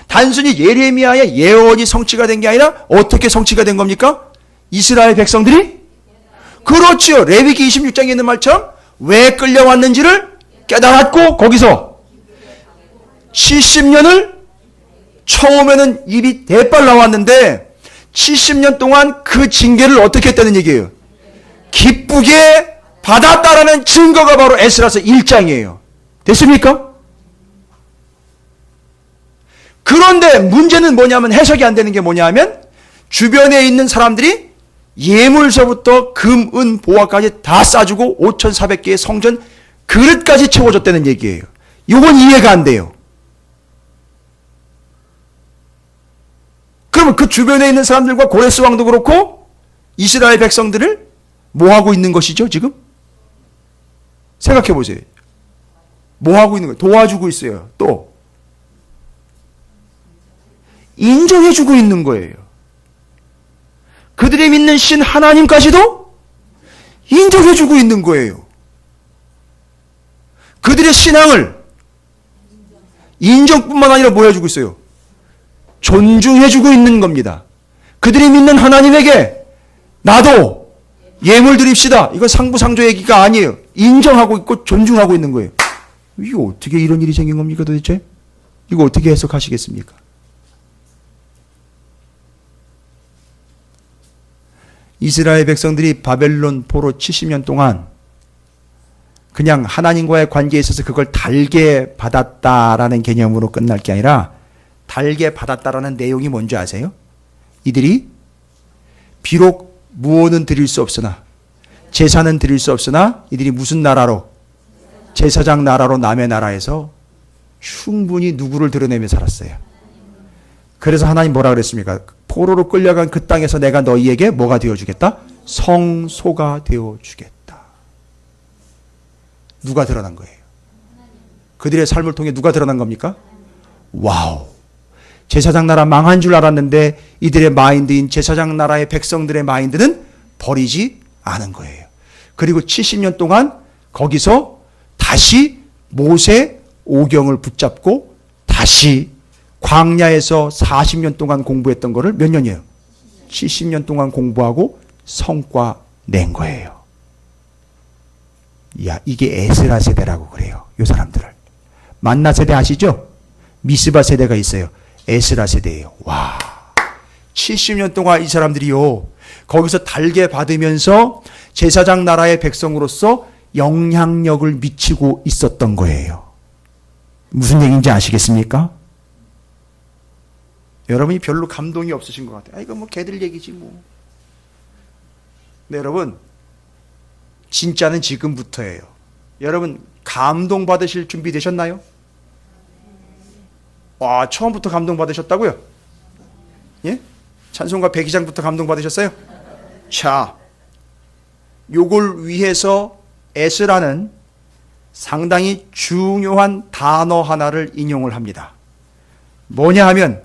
단순히 예레미야의 예언이 성취가 된 게 아니라 어떻게 성취가 된 겁니까? 이스라엘 백성들이? 그렇죠. 레위기 26장에 있는 말처럼 왜 끌려왔는지를 깨달았고, 거기서 70년을 처음에는 입이 대빨 나왔는데 70년 동안 그 징계를 어떻게 했다는 얘기예요? 기쁘게 받았다라는 증거가 바로 에스라서 1장이에요. 됐습니까? 그런데 문제는 뭐냐면, 해석이 안 되는 게 뭐냐면, 주변에 있는 사람들이 예물서부터 금, 은, 보화까지 다 싸주고 5,400개의 성전 그릇까지 채워줬다는 얘기예요. 이건 이해가 안 돼요. 그러면 그 주변에 있는 사람들과 고레스 왕도 그렇고 이스라엘 백성들을 뭐 하고 있는 것이죠, 지금? 생각해 보세요. 뭐 하고 있는 거예요? 도와주고 있어요. 또 인정해 주고 있는 거예요. 그들이 믿는 신 하나님까지도 인정해 주고 있는 거예요. 그들의 신앙을 인정뿐만 아니라 뭐 해주고 있어요? 존중해 주고 있는 겁니다. 그들이 믿는 하나님에게 나도 예물 드립시다. 이건 상부상조 얘기가 아니에요. 인정하고 있고 존중하고 있는 거예요. 이게 어떻게 이런 일이 생긴 겁니까 도대체? 이거 어떻게 해석하시겠습니까? 이스라엘 백성들이 바벨론 포로 70년 동안 그냥 하나님과의 관계에 있어서 그걸 달게 받았다라는 개념으로 끝날 게 아니라, 달게 받았다라는 내용이 뭔지 아세요? 이들이 비록 무언은 드릴 수 없으나, 제사는 드릴 수 없으나 이들이 무슨 나라로? 제사장 나라로, 남의 나라에서 충분히 누구를 드러내며 살았어요. 그래서 하나님 뭐라 그랬습니까? 포로로 끌려간 그 땅에서 내가 너희에게 뭐가 되어주겠다? 성소가 되어주겠다. 누가 드러난 거예요? 그들의 삶을 통해 누가 드러난 겁니까? 와우. 제사장 나라 망한 줄 알았는데 이들의 마인드인 제사장 나라의 백성들의 마인드는 버리지 않은 거예요. 그리고 70년 동안 거기서 다시 모세 오경을 붙잡고 다시 광야에서 40년 동안 공부했던 거를 몇 년이에요? 70년 동안 공부하고 성과 낸 거예요. 야, 이게 에스라 세대라고 그래요. 이 사람들을. 만나 세대 아시죠? 미스바 세대가 있어요. 에스라 세대예요. 와, 70년 동안 이 사람들이요, 거기서 달게 받으면서 제사장 나라의 백성으로서 영향력을 미치고 있었던 거예요. 무슨 얘기인지 아시겠습니까? 여러분이 별로 감동이 없으신 것 같아요. 아, 이거 뭐 걔들 얘기지 뭐. 네, 여러분, 진짜는 지금부터예요. 여러분, 감동 받으실 준비 되셨나요? 와, 처음부터 감동 받으셨다고요? 예? 찬송가 102장부터 감동 받으셨어요? 자, 요걸 위해서 에스라는 상당히 중요한 단어 하나를 인용을 합니다. 뭐냐 하면,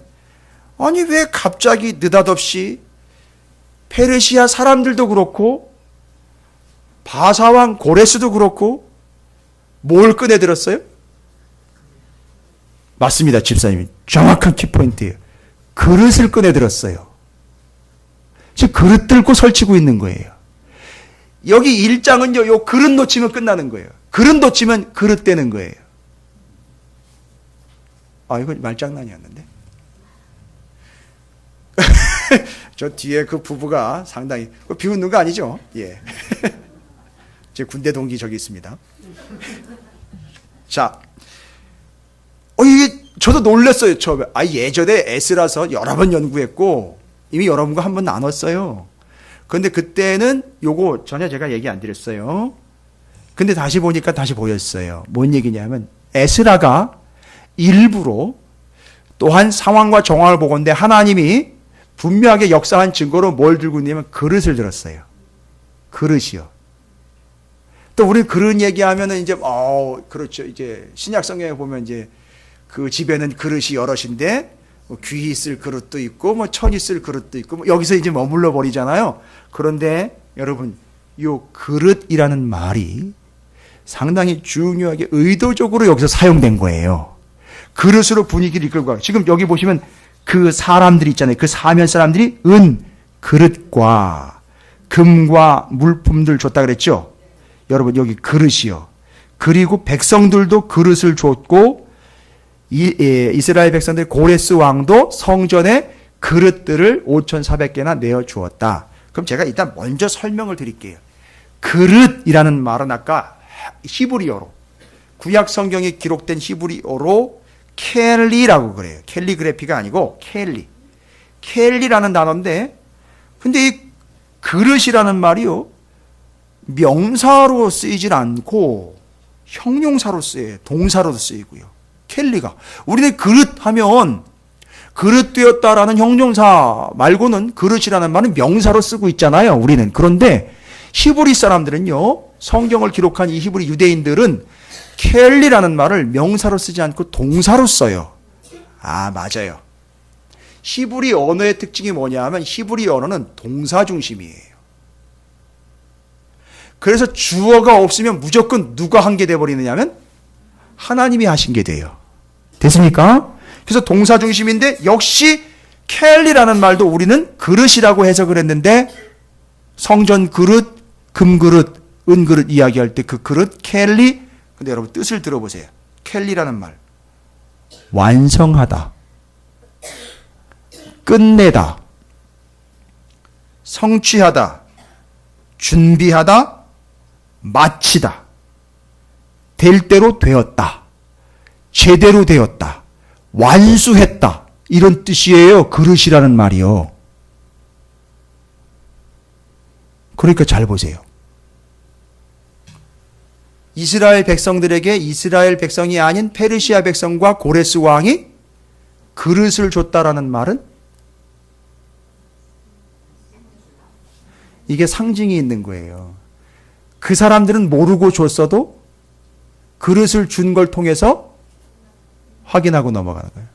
아니 왜 갑자기 느닷없이 페르시아 사람들도 그렇고 바사왕 고레스도 그렇고 뭘 꺼내들었어요? 맞습니다, 집사님이. 정확한 키포인트예요. 그릇을 꺼내들었어요. 지금 그릇 들고 설치고 있는 거예요. 여기 1장은요, 요 그릇 놓치면 끝나는 거예요. 그릇도 치면 그릇 되는 거예요. 아, 이건 말장난이었는데. 저 뒤에 그 부부가 상당히 비웃는 거 아니죠? 예. 제 군대 동기 저기 있습니다. 자, 이게 저도 놀랐어요 처음에. 예전에 S라서 여러 번 연구했고 이미 여러분과 한번 나눴어요. 그런데 그때는 요거 전혀 제가 얘기 안 드렸어요. 근데 다시 보니까 다시 보였어요. 뭔 얘기냐면 에스라가 일부러 또한 상황과 정황을 보건대 하나님이 분명하게 역사한 증거로 뭘 들고 있냐면 그릇을 들었어요. 그릇이요. 또 우리 그릇 얘기하면은 이제 그렇죠. 이제 신약 성경에 보면 이제 그 집에는 그릇이 여럿인데 귀히 쓸 그릇도 있고 천이 쓸 그릇도 있고 여기서 이제 머물러 버리잖아요. 그런데 여러분 요 그릇이라는 말이 상당히 중요하게 의도적으로 여기서 사용된 거예요. 그릇으로 분위기를 이끌고 가요. 지금 여기 보시면 그 사람들이 있잖아요. 그 사면 사람들이 은 그릇과 금과 물품들 줬다 그랬죠. 여러분 여기 그릇이요. 그리고 백성들도 그릇을 줬고 이스라엘 백성들 고레스 왕도 성전에 그릇들을 5,400개나 내어 주었다. 그럼 제가 일단 먼저 설명을 드릴게요. 그릇이라는 말은 아까 히브리어로 구약 성경에 기록된 히브리어로 켈리라고 그래요. 캘리그래피가 아니고 켈리라는 단어인데 근데 이 그릇이라는 말이요. 명사로 쓰이질 않고 형용사로 쓰여요. 동사로도 쓰이고요. 켈리가. 우리는 그릇 하면 그릇 되었다라는 형용사 말고는 그릇이라는 말은 명사로 쓰고 있잖아요. 우리는. 그런데 히브리 사람들은요. 성경을 기록한 이 히브리 유대인들은 켈리라는 말을 명사로 쓰지 않고 동사로 써요. 맞아요. 히브리 언어의 특징이 뭐냐 하면 히브리 언어는 동사 중심이에요. 그래서 주어가 없으면 무조건 누가 한 게 돼버리느냐 하면 하나님이 하신 게 돼요. 됐습니까? 그래서 동사 중심인데 역시 켈리라는 말도 우리는 그릇이라고 해석을 했는데 성전 그릇, 금 그릇, 은 그릇 이야기할 때 그 그릇 켈리. 근데 여러분 뜻을 들어보세요. 켈리라는 말. 완성하다. 끝내다. 성취하다. 준비하다. 마치다. 될 대로 되었다. 제대로 되었다. 완수했다. 이런 뜻이에요. 그릇이라는 말이요. 그러니까 잘 보세요. 이스라엘 백성들에게 이스라엘 백성이 아닌 페르시아 백성과 고레스 왕이 그릇을 줬다라는 말은 이게 상징이 있는 거예요. 그 사람들은 모르고 줬어도 그릇을 준 걸 통해서 확인하고 넘어가는 거예요.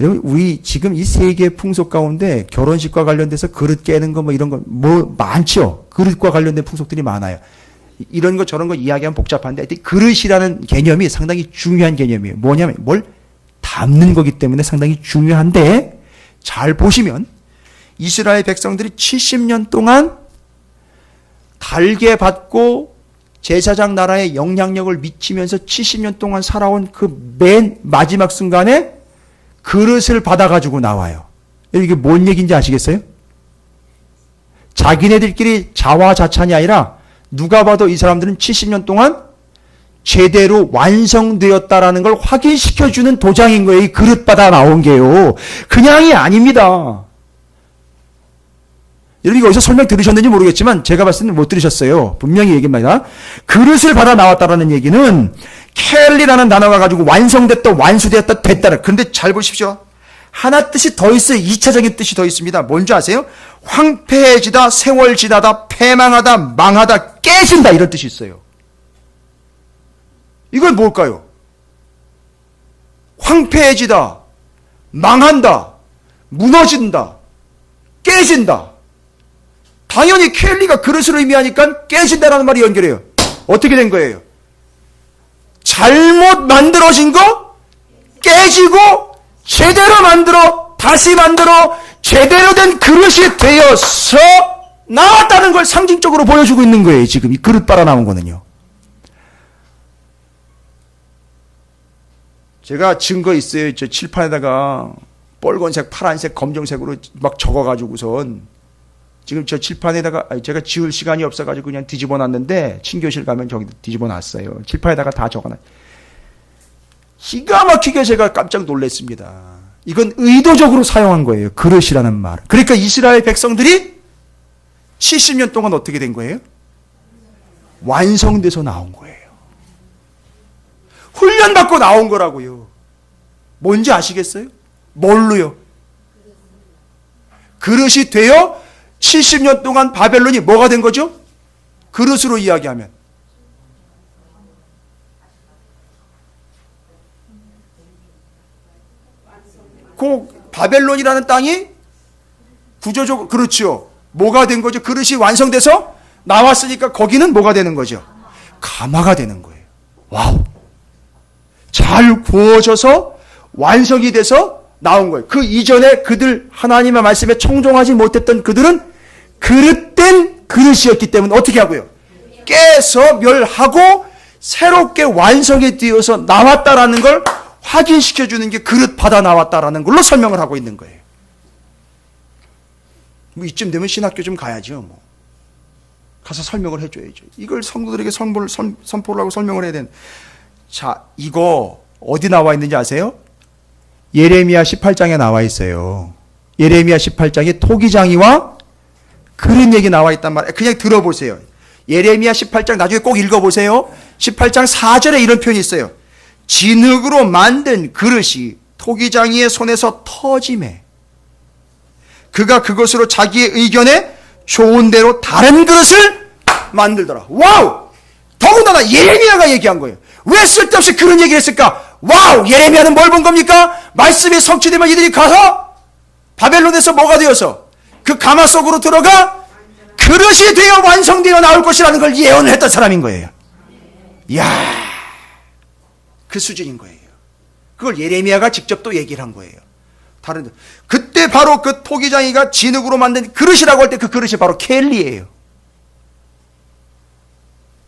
여러분, 우리 지금 이 세계의 풍속 가운데 결혼식과 관련돼서 그릇 깨는 거 이런 거 많죠. 그릇과 관련된 풍속들이 많아요. 이런 거 저런 거 이야기하면 복잡한데 그릇이라는 개념이 상당히 중요한 개념이에요. 뭐냐면 뭘 담는 거기 때문에 상당히 중요한데 잘 보시면 이스라엘 백성들이 70년 동안 달게 받고 제사장 나라에 영향력을 미치면서 70년 동안 살아온 그 맨 마지막 순간에 그릇을 받아가지고 나와요. 이게 뭔 얘기인지 아시겠어요? 자기네들끼리 자화자찬이 아니라 누가 봐도 이 사람들은 70년 동안 제대로 완성되었다라는 걸 확인시켜주는 도장인 거예요. 이 그릇 받아 나온 게요. 그냥이 아닙니다. 여러분 이거 어디서 설명 들으셨는지 모르겠지만 제가 봤을 때는 못 들으셨어요. 분명히 얘기합니다. 그릇을 받아 나왔다라는 얘기는 켈리라는 단어가 가지고 완성됐다, 완수되었다, 됐다. 그런데 잘 보십시오. 하나 뜻이 더 있어요. 2차적인 뜻이 더 있습니다. 뭔지 아세요? 황폐해지다, 세월 지나다, 패망하다, 망하다, 깨진다 이런 뜻이 있어요. 이건 뭘까요? 황폐해지다, 망한다, 무너진다, 깨진다. 당연히 켈리가 그릇을 의미하니까 깨진다라는 말이 연결해요. 어떻게 된 거예요? 잘못 만들어진 거 깨지고 제대로 만들어 다시 만들어 제대로 된 그릇이 되어서 나왔다는 걸 상징적으로 보여주고 있는 거예요. 지금 이 그릇 빨아 나온 거는요. 제가 증거 있어요. 저 칠판에다가 빨간색, 파란색, 검정색으로 막 적어가지고선 지금 저 칠판에다가 제가 지울 시간이 없어가지고 그냥 뒤집어 놨는데 친교실 가면 저기 뒤집어 놨어요. 칠판에다가 다 적어놨. 기가 막히게 제가 깜짝 놀랐습니다. 이건 의도적으로 사용한 거예요. 그릇이라는 말. 그러니까 이스라엘 백성들이 70년 동안 어떻게 된 거예요? 완성돼서 나온 거예요. 훈련받고 나온 거라고요. 뭔지 아시겠어요? 뭘로요? 그릇이 되어 70년 동안 바벨론이 뭐가 된 거죠? 그릇으로 이야기하면. 그 바벨론이라는 땅이 구조적으로 그렇죠. 뭐가 된 거죠? 그릇이 완성돼서 나왔으니까 거기는 뭐가 되는 거죠? 가마가 되는 거예요. 와우. 잘 구워져서 완성이 돼서 나온 거예요. 그 이전에 그들 하나님의 말씀에 청종하지 못했던 그들은 그릇된 그릇이었기 때문에 어떻게 하고요? 깨서 멸하고 새롭게 완성이 되어서 나왔다라는 걸 확인시켜주는 게 그릇 받아 나왔다라는 걸로 설명을 하고 있는 거예요. 뭐 이쯤 되면 신학교 좀 가야죠. 뭐 가서 설명을 해줘야죠. 이걸 성도들에게 선포를 하고 설명을 해야 되는. 자, 이거 어디 나와 있는지 아세요? 예레미야 18장에 나와 있어요. 예레미야 18장에 토기장이와 그런 얘기 나와 있단 말이에요. 그냥 들어보세요. 예레미야 18장 나중에 꼭 읽어보세요. 18장 4절에 이런 표현이 있어요. 진흙으로 만든 그릇이 토기장이의 손에서 터지매 그가 그것으로 자기의 의견에 좋은 대로 다른 그릇을 만들더라. 와우! 더군다나 예레미야가 얘기한 거예요. 왜 쓸데없이 그런 얘기를 했을까? 와우! 예레미야는 뭘 본 겁니까? 말씀이 성취되면 이들이 가서 바벨론에서 뭐가 되어서 그 가마 속으로 들어가 그릇이 되어 완성되어 나올 것이라는 걸 예언을 했던 사람인 거예요. 이야, 그 수준인 거예요. 그걸 예레미야가 직접 또 얘기를 한 거예요. 다른 그때 바로 그 토기장이가 진흙으로 만든 그릇이라고 할 때 그 그릇이 바로 켈리예요.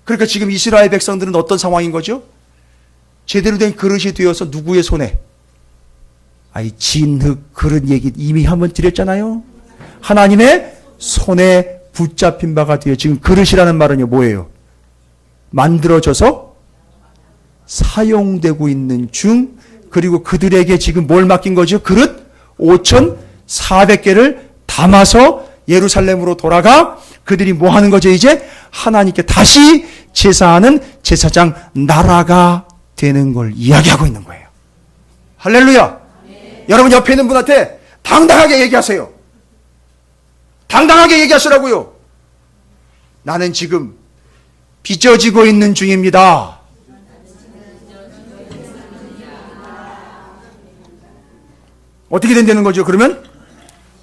그러니까 지금 이스라엘 백성들은 어떤 상황인 거죠? 제대로 된 그릇이 되어서 누구의 손에? 아이 진흙 그릇 얘기 이미 한번 드렸잖아요. 하나님의 손에 붙잡힌 바가 되어 지금 그릇이라는 말은요 뭐예요? 만들어져서 사용되고 있는 중. 그리고 그들에게 지금 뭘 맡긴 거죠? 그릇 5,400개를 담아서 예루살렘으로 돌아가 그들이 뭐 하는 거죠? 이제 하나님께 다시 제사하는 제사장 나라가 되는 걸 이야기하고 있는 거예요. 할렐루야. 네. 여러분 옆에 있는 분한테 당당하게 얘기하세요. 당당하게 얘기하시라고요. 나는 지금 빚어지고 있는 중입니다. 어떻게 된다는 거죠? 그러면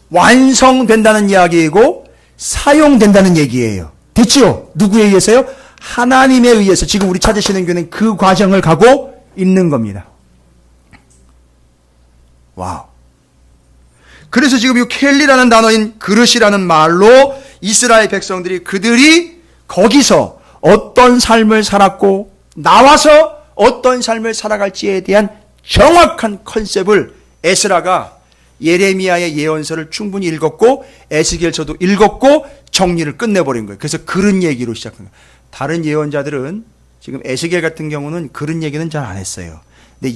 완성된다는 이야기이고 사용된다는 얘기예요. 됐지요? 누구에 의해서요? 하나님에 의해서 지금 우리 찾으시는 교회는 그 과정을 가고 있는 겁니다. 와우. 그래서 지금 이 켈리라는 단어인 그릇이라는 말로 이스라엘 백성들이 그들이 거기서 어떤 삶을 살았고 나와서 어떤 삶을 살아갈지에 대한 정확한 컨셉을 에스라가 예레미야의 예언서를 충분히 읽었고 에스겔서도 읽었고 정리를 끝내버린 거예요. 그래서 그런 얘기로 시작한 거예요. 다른 예언자들은 지금 에스겔 같은 경우는 그런 얘기는 잘 안 했어요. 근데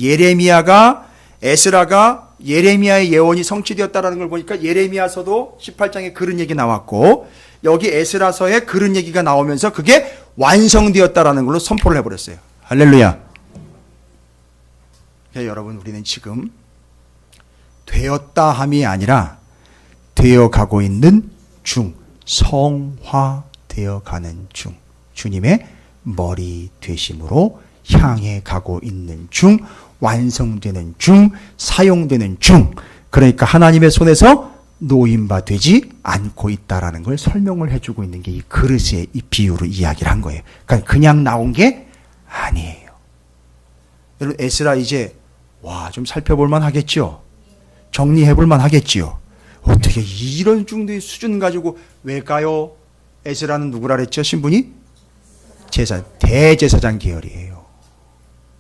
에스라가 예레미야의 예언이 성취되었다는 걸 보니까 예레미야서도 18장에 그런 얘기 나왔고 여기 에스라서에 그런 얘기가 나오면서 그게 완성되었다는 걸로 선포를 해버렸어요. 할렐루야. 여러분 우리는 지금 되었다 함이 아니라 되어가고 있는 중, 성화되어 가는 중, 주님의 머리 되심으로 향해 가고 있는 중, 완성되는 중, 사용되는 중. 그러니까 하나님의 손에서 놓임바 되지 않고 있다라는 걸 설명을 해주고 있는 게 이 그릇의 이 비유로 이야기를 한 거예요. 그러니까 그냥 나온 게 아니에요. 여러분 에스라 이제 좀 살펴볼 만 하겠죠? 정리해볼 만 하겠지요. 어떻게 이런 정도의 수준 가지고 왜일까요? 에스라는 누구라 그랬죠? 신분이? 대제사장 계열이에요.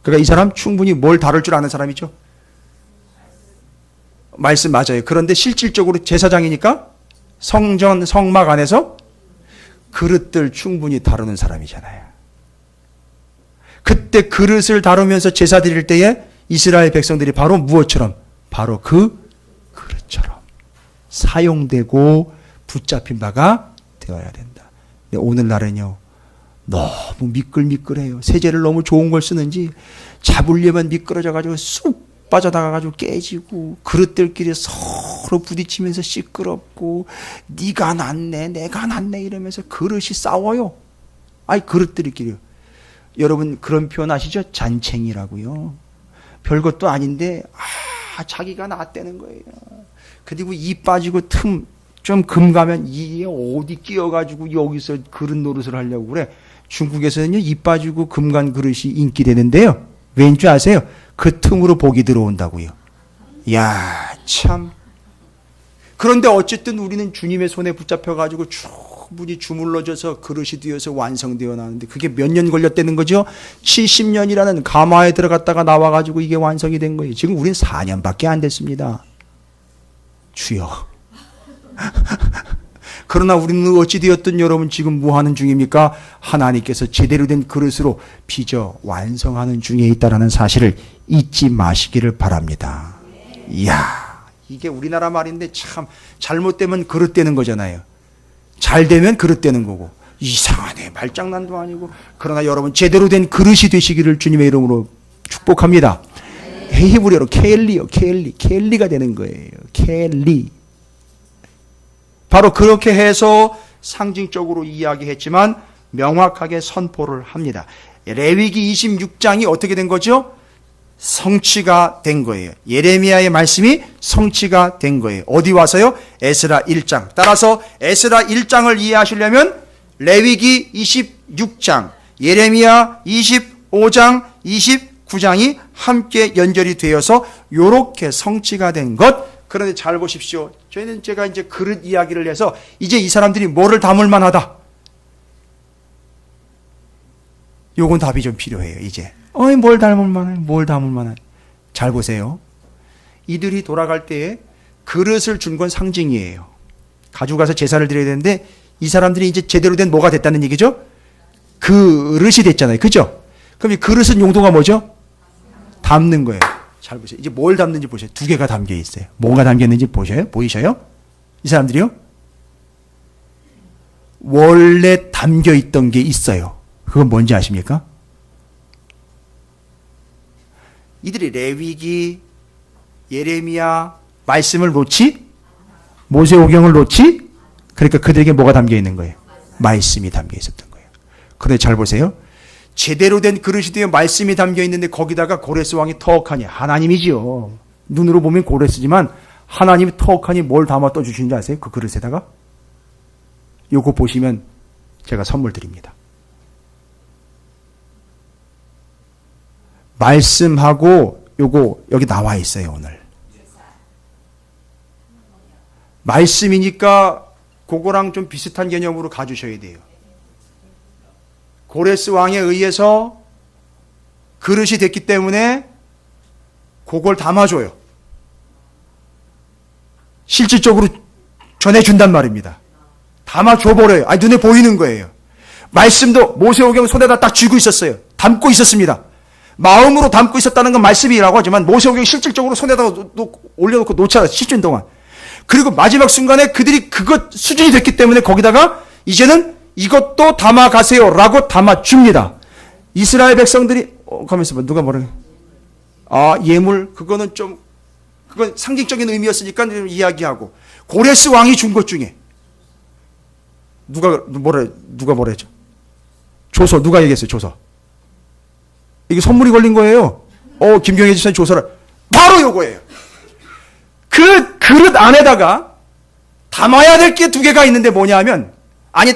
그러니까 이 사람 충분히 뭘 다룰 줄 아는 사람이죠. 말씀 맞아요. 그런데 실질적으로 제사장이니까 성전, 성막 안에서 그릇들 충분히 다루는 사람이잖아요. 그때 그릇을 다루면서 제사 드릴 때에 이스라엘 백성들이 바로 무엇처럼? 바로 그 그릇처럼 사용되고 붙잡힌 바가 되어야 된다. 근데 오늘날은요, 너무 미끌미끌해요. 세제를 너무 좋은 걸 쓰는지 잡으려면 미끄러져가지고 쑥 빠져나가가지고 깨지고, 그릇들끼리 서로 부딪히면서 시끄럽고, 네가 낫네 내가 낫네 이러면서 그릇이 싸워요. 아니 그릇들끼리요. 여러분 그런 표현 아시죠? 잔챙이라고요. 별것도 아닌데 자기가 낫다는 거예요. 그리고 이 빠지고 틈 좀 금 가면 이에 어디 끼어가지고 여기서 그릇 노릇을 하려고 그래. 중국에서는요, 이 빠지고 금 간 그릇이 인기되는데요. 왜인 줄 아세요? 그 틈으로 복이 들어온다고요. 야, 참. 그런데 어쨌든 우리는 주님의 손에 붙잡혀가지고 충분히 주물러져서 그릇이 되어서 완성되어 나는데 그게 몇 년 걸렸다는 거죠? 70년이라는 가마에 들어갔다가 나와가지고 이게 완성이 된 거예요. 지금 우린 4년밖에 안 됐습니다. 주여. 그러나 우리는 어찌되었든 여러분 지금 뭐 하는 중입니까? 하나님께서 제대로 된 그릇으로 빚어 완성하는 중에 있다는 사실을 잊지 마시기를 바랍니다. 이야, 이게 우리나라 말인데 참 잘못되면 그릇 되는 거잖아요. 잘 되면 그릇 되는 거고. 이상하네, 말장난도 아니고. 그러나 여러분 제대로 된 그릇이 되시기를 주님의 이름으로 축복합니다. 히브리어로 켈리요, 켈리가 되는 거예요. 켈리. 바로 그렇게 해서 상징적으로 이야기했지만 명확하게 선포를 합니다. 레위기 26장이 어떻게 된 거죠? 성취가 된 거예요. 예레미야의 말씀이 성취가 된 거예요. 어디 와서요? 에스라 1장. 따라서 에스라 1장을 이해하시려면 레위기 26장, 예레미야 25장, 29장이 함께 연결이 되어서 이렇게 성취가 된 것. 그런데 잘 보십시오. 저희는 제가 이제 그릇 이야기를 해서 이제 이 사람들이 뭐를 담을 만하다. 요건 답이 좀 필요해요, 이제. 뭘 담을 만해? 뭘 담을 만해? 잘 보세요. 이들이 돌아갈 때에 그릇을 준 건 상징이에요. 가져가서 제사를 드려야 되는데 이 사람들이 이제 제대로 된 뭐가 됐다는 얘기죠? 그릇이 됐잖아요. 그죠? 그럼 이 그릇은 용도가 뭐죠? 담는 거예요. 잘 보세요. 이제 뭘 담는지 보세요. 두 개가 담겨 있어요. 뭐가 담겨 있는지 보셔요? 보이셔요? 이 사람들이요? 원래 담겨 있던 게 있어요. 그건 뭔지 아십니까? 이들이 레위기, 예레미야 말씀을 놓지? 모세오경을 놓지? 그러니까 그들에게 뭐가 담겨 있는 거예요? 말씀이 담겨 있었던 거예요. 그런데 잘 보세요. 제대로 된 그릇이 되어 말씀이 담겨 있는데 거기다가 고레스 왕이 터억하니, 하나님이지요. 눈으로 보면 고레스지만 하나님이 터억하니 뭘 담아 떠주시는지 아세요? 그 그릇에다가? 요거 보시면 제가 선물 드립니다. 말씀하고 요거 여기 나와 있어요, 오늘. 말씀이니까 그거랑 좀 비슷한 개념으로 가주셔야 돼요. 고레스 왕에 의해서 그릇이 됐기 때문에 그걸 담아줘요. 실질적으로 전해준단 말입니다. 담아줘버려요. 아니, 눈에 보이는 거예요. 말씀도 모세오경 손에다 딱 쥐고 있었어요. 담고 있었습니다. 마음으로 담고 있었다는 건 말씀이라고 하지만 모세오경이 실질적으로 손에다 올려놓고 놓잖아요. 10년 동안. 그리고 마지막 순간에 그들이 그것 수준이 됐기 때문에 거기다가 이제는 이것도 담아가세요 라고 담아줍니다. 이스라엘 백성들이 가만있어 봐. 누가 뭐래? 예물. 그건 상징적인 의미였으니까 이야기하고. 고레스 왕이 준 것 중에 누가 뭐라 했죠? 조서. 누가 얘기했어요? 조서. 이게 선물이 걸린 거예요. 김경혜 지사님 조서를. 바로 요거예요. 그 그릇 안에다가 담아야 될 게 두 개가 있는데 뭐냐 하면,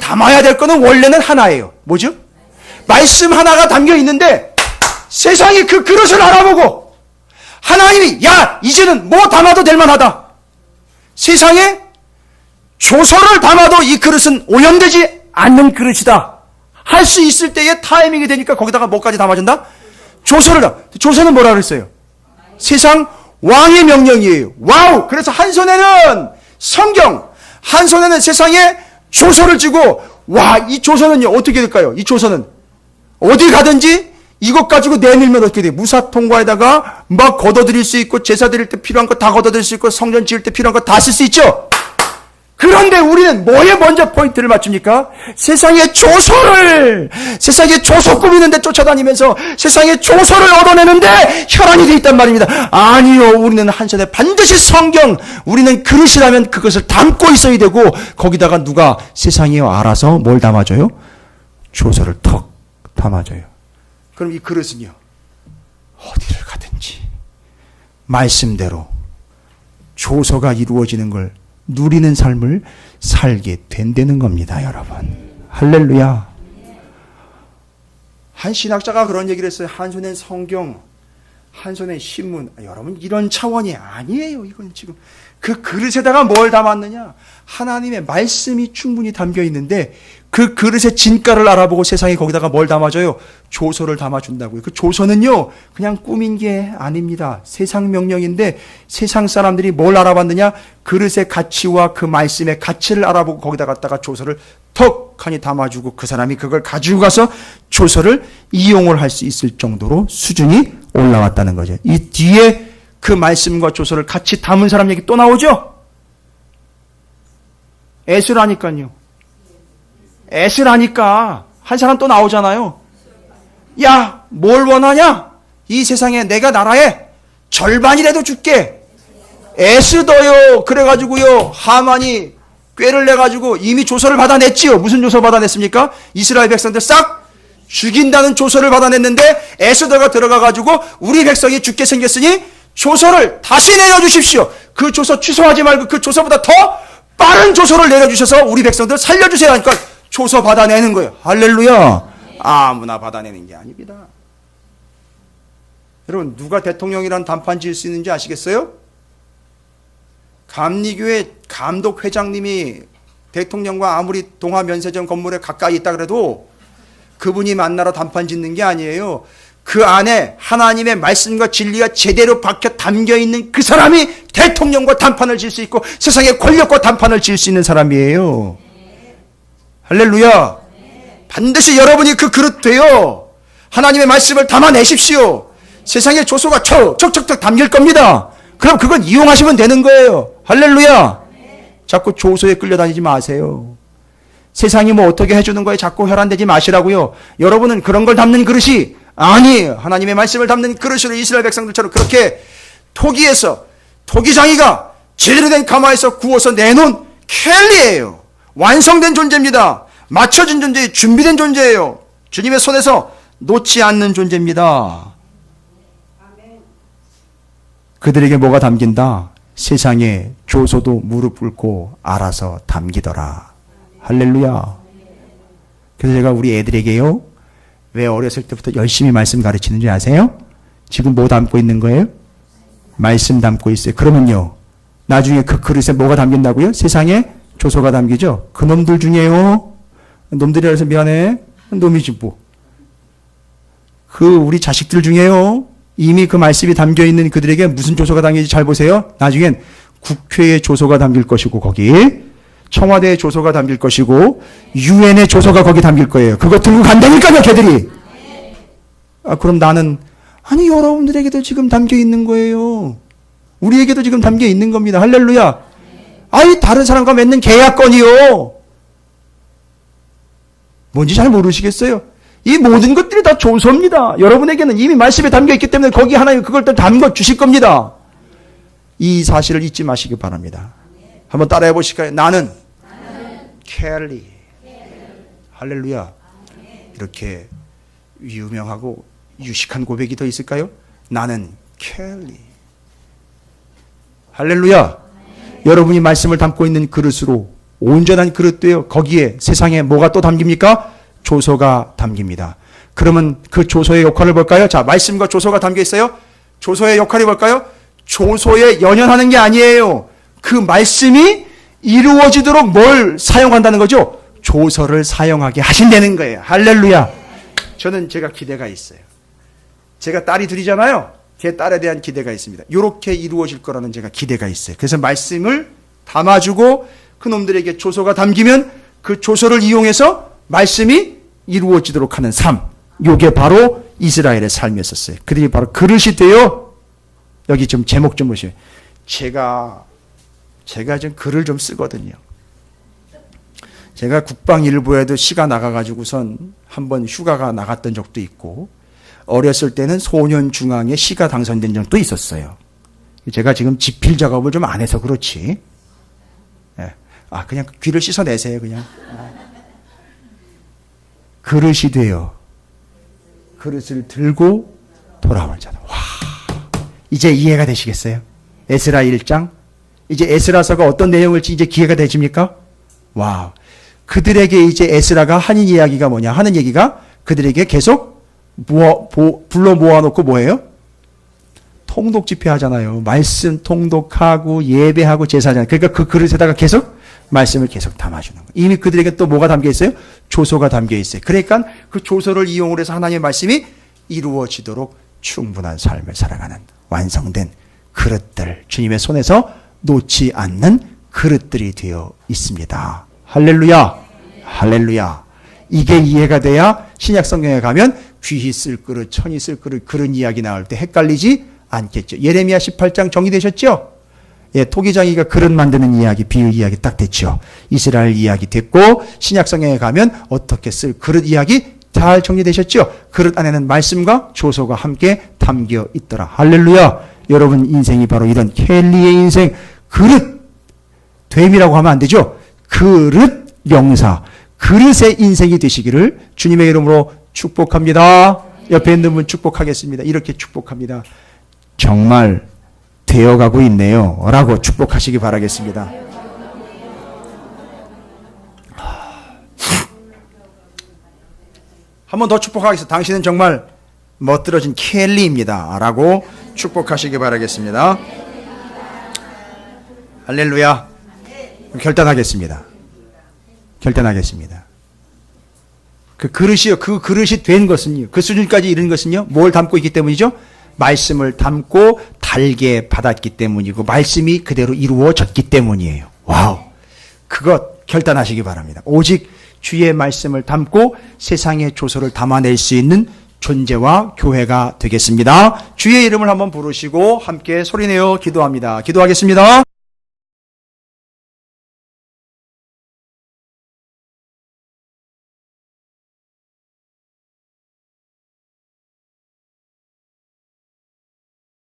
담아야 될 거는 원래는 하나예요. 뭐죠? 말씀 하나가 담겨 있는데 세상이 그 그릇을 알아보고 하나님이 이제는 뭐 담아도 될 만하다. 세상에 조서를 담아도 이 그릇은 오염되지 않는 그릇이다 할 수 있을 때에 타이밍이 되니까 거기다가 뭐까지 담아준다? 조서는 뭐라 그랬어요? 세상 왕의 명령이에요. 와우! 그래서 한 손에는 성경, 한 손에는 세상의 조서를 쥐고, 와, 이 조서는요, 어떻게 될까요? 이 조서는 어디 가든지 이것 가지고 내밀면 어떻게 돼요? 무사통과에다가 막 걷어들일 수 있고, 제사 드릴 때 필요한 거 다 걷어들일 수 있고, 성전 지을 때 필요한 거 다 쓸 수 있죠? 그런데 우리는 뭐에 먼저 포인트를 맞춥니까? 세상의 조서를, 세상의 조서 꾸미는데 쫓아다니면서 세상의 조서를 얻어내는데 혈안이 돼 있단 말입니다. 아니요, 우리는 한 손에 반드시 성경, 우리는 그릇이라면 그것을 담고 있어야 되고, 거기다가 누가 세상이 알아서 뭘 담아줘요? 조서를 턱 담아줘요. 그럼 이 그릇은요, 어디를 가든지 말씀대로 조서가 이루어지는 걸 누리는 삶을 살게 된다는 겁니다, 여러분. 할렐루야. 한 신학자가 그런 얘기를 했어요. 한 손엔 성경, 한 손엔 신문. 여러분, 이런 차원이 아니에요. 이건 지금 그 그릇에다가 뭘 담았느냐? 하나님의 말씀이 충분히 담겨 있는데 그 그릇의 진가를 알아보고 세상에 거기다가 뭘 담아줘요? 조서를 담아준다고요. 그 조서는요, 그냥 꾸민 게 아닙니다. 세상 명령인데 세상 사람들이 뭘 알아봤느냐? 그릇의 가치와 그 말씀의 가치를 알아보고 거기다 갖다가 조서를 턱하니 담아주고 그 사람이 그걸 가지고 가서 조서를 이용을 할 수 있을 정도로 수준이 올라왔다는 거죠. 이 뒤에 그 말씀과 조서를 같이 담은 사람 얘기 또 나오죠? 에스라니까요. 에스라니까 한 사람 또 나오잖아요. 야, 뭘 원하냐? 이 세상에 내가 나라에 절반이라도 줄게. 에스더요. 그래가지고요, 하만이 꾀를 내가지고 이미 조서를 받아냈지요. 무슨 조서 받아냈습니까? 이스라엘 백성들 싹 죽인다는 조서를 받아냈는데 에스더가 들어가가지고 우리 백성이 죽게 생겼으니 조서를 다시 내려주십시오. 그 조서 취소하지 말고 그 조서보다 더 빠른 조서를 내려주셔서 우리 백성들 살려주세요 하니까 조서 받아내는 거예요. 할렐루야. 아무나 받아내는 게 아닙니다. 여러분, 누가 대통령이란 단판 지을 수 있는지 아시겠어요? 감리교회 감독 회장님이 대통령과 아무리 동아면세점 건물에 가까이 있다 그래도 그분이 만나러 단판 짓는 게 아니에요. 그 안에 하나님의 말씀과 진리가 제대로 박혀 담겨 있는 그 사람이 대통령과 단판을 질 수 있고 세상의 권력과 단판을 질 수 있는 사람이에요. 할렐루야. 반드시 여러분이 그 그릇 되어 하나님의 말씀을 담아내십시오. 세상의 조소가 척척척 담길 겁니다. 그럼 그건 이용하시면 되는 거예요. 할렐루야. 자꾸 조소에 끌려다니지 마세요. 세상이 뭐 어떻게 해주는 거에 자꾸 혈안되지 마시라고요. 여러분은 그런 걸 담는 그릇이 아니에요. 하나님의 말씀을 담는 그릇으로 이스라엘 백성들처럼 그렇게 토기에서 토기장이가 제대로 된 가마에서 구워서 내놓은 켈리예요. 완성된 존재입니다. 맞춰진 존재, 준비된 존재예요. 주님의 손에서 놓지 않는 존재입니다. 그들에게 뭐가 담긴다? 세상에 조소도 무릎 꿇고 알아서 담기더라. 할렐루야. 그래서 제가 우리 애들에게요, 왜 어렸을 때부터 열심히 말씀 가르치는지 아세요? 지금 뭐 담고 있는 거예요? 말씀 담고 있어요. 그러면요, 나중에 그 그릇에 뭐가 담긴다고요? 세상에 조소가 담기죠. 그 놈들 중에요, 놈들이라서 미안해, 놈이지 뭐. 그 우리 자식들 중에요, 이미 그 말씀이 담겨있는 그들에게 무슨 조소가 담기는지 잘 보세요. 나중엔 국회의 조소가 담길 것이고, 거기 청와대의 조소가 담길 것이고, 유엔의 조소가 거기 담길 거예요. 그거 들고 간다니까요, 걔들이. 아, 그럼 나는, 아니, 여러분들에게도 지금 담겨 있는 거예요. 우리에게도 지금 담겨 있는 겁니다. 할렐루야. 아이, 다른 사람과 맺는 계약건이요. 뭔지 잘 모르시겠어요? 이 모든 것들이 다 조서입니다. 여러분에게는 이미 말씀에 담겨 있기 때문에 거기 하나님 그걸 또 담겨 주실 겁니다. 이 사실을 잊지 마시기 바랍니다. 한번 따라해 보실까요? 나는 켈리. 할렐루야. 이렇게 유명하고 유식한 고백이 더 있을까요? 나는 켈리. 할렐루야. 여러분이 말씀을 담고 있는 그릇으로 온전한 그릇도요, 거기에 세상에 뭐가 또 담깁니까? 조서가 담깁니다. 그러면 그 조서의 역할을 볼까요? 자, 말씀과 조서가 담겨 있어요. 조서의 역할이 뭘까요? 조서에 연연하는 게 아니에요. 그 말씀이 이루어지도록 뭘 사용한다는 거죠? 조서를 사용하게 하신다는 거예요. 할렐루야. 저는 제가 기대가 있어요. 제가 딸이 둘이잖아요. 제 딸에 대한 기대가 있습니다. 이렇게 이루어질 거라는 제가 기대가 있어요. 그래서 말씀을 담아주고 그 놈들에게 조소가 담기면 그 조소를 이용해서 말씀이 이루어지도록 하는 삶. 요게 바로 이스라엘의 삶이었었어요. 그들이 바로 그릇이 되어, 여기 좀 제목 좀 보세요. 제가 좀 글을 좀 쓰거든요. 제가 국방일보에도 시가 나가가지고선 한번 휴가가 나갔던 적도 있고, 어렸을 때는 소년중앙에 시가 당선된 적도 있었어요. 제가 지금 집필 작업을 좀 안 해서 그렇지. 그냥 귀를 씻어내세요, 그냥. 그릇이 되어 그릇을 들고 돌아올 자다. 와, 이제 이해가 되시겠어요? 에스라 1장? 이제 에스라서가 어떤 내용일지 이제 기회가 되십니까? 와, 그들에게 이제 에스라가 하는 이야기가 뭐냐? 하는 얘기가 그들에게 계속 불러 모아놓고 뭐예요? 통독 집회 하잖아요. 말씀 통독하고 예배하고 제사하잖아요. 그러니까 그 그릇에다가 계속 말씀을 계속 담아주는 거예요. 이미 그들에게 또 뭐가 담겨 있어요? 조소가 담겨 있어요. 그러니까 그 조소를 이용을 해서 하나님의 말씀이 이루어지도록 충분한 삶을 살아가는 완성된 그릇들, 주님의 손에서 놓지 않는 그릇들이 되어 있습니다. 할렐루야, 할렐루야. 이게 이해가 돼야 신약 성경에 가면 귀히 쓸 그릇, 천이 쓸 그릇, 그런 이야기 나올 때 헷갈리지 않겠죠. 예레미야 18장 정리되셨죠? 예, 토기장이가 그릇 만드는 이야기, 비유 이야기 딱 됐죠. 이스라엘 이야기 됐고, 신약 성경에 가면 어떻게 쓸 그릇 이야기 잘 정리되셨죠? 그릇 안에는 말씀과 조소가 함께 담겨 있더라. 할렐루야. 여러분 인생이 바로 이런 켈리의 인생, 그릇 됨이라고 하면 안 되죠. 그릇 영사, 그릇의 인생이 되시기를 주님의 이름으로 축복합니다. 옆에 있는 분 축복하겠습니다. 이렇게 축복합니다. 정말 되어가고 있네요 라고 축복하시기 바라겠습니다. 한 번 더 축복하겠습니다. 당신은 정말 멋들어진 켈리입니다 라고 축복하시기 바라겠습니다. 할렐루야. 결단하겠습니다. 결단하겠습니다. 그 그릇이요, 그 그릇이 된 것은요, 그 수준까지 이른 것은요, 뭘 담고 있기 때문이죠? 말씀을 담고 달게 받았기 때문이고, 말씀이 그대로 이루어졌기 때문이에요. 와우. 그것 결단하시기 바랍니다. 오직 주의 말씀을 담고 세상의 조소를 담아낼 수 있는 존재와 교회가 되겠습니다. 주의 이름을 한번 부르시고 함께 소리내어 기도합니다. 기도하겠습니다.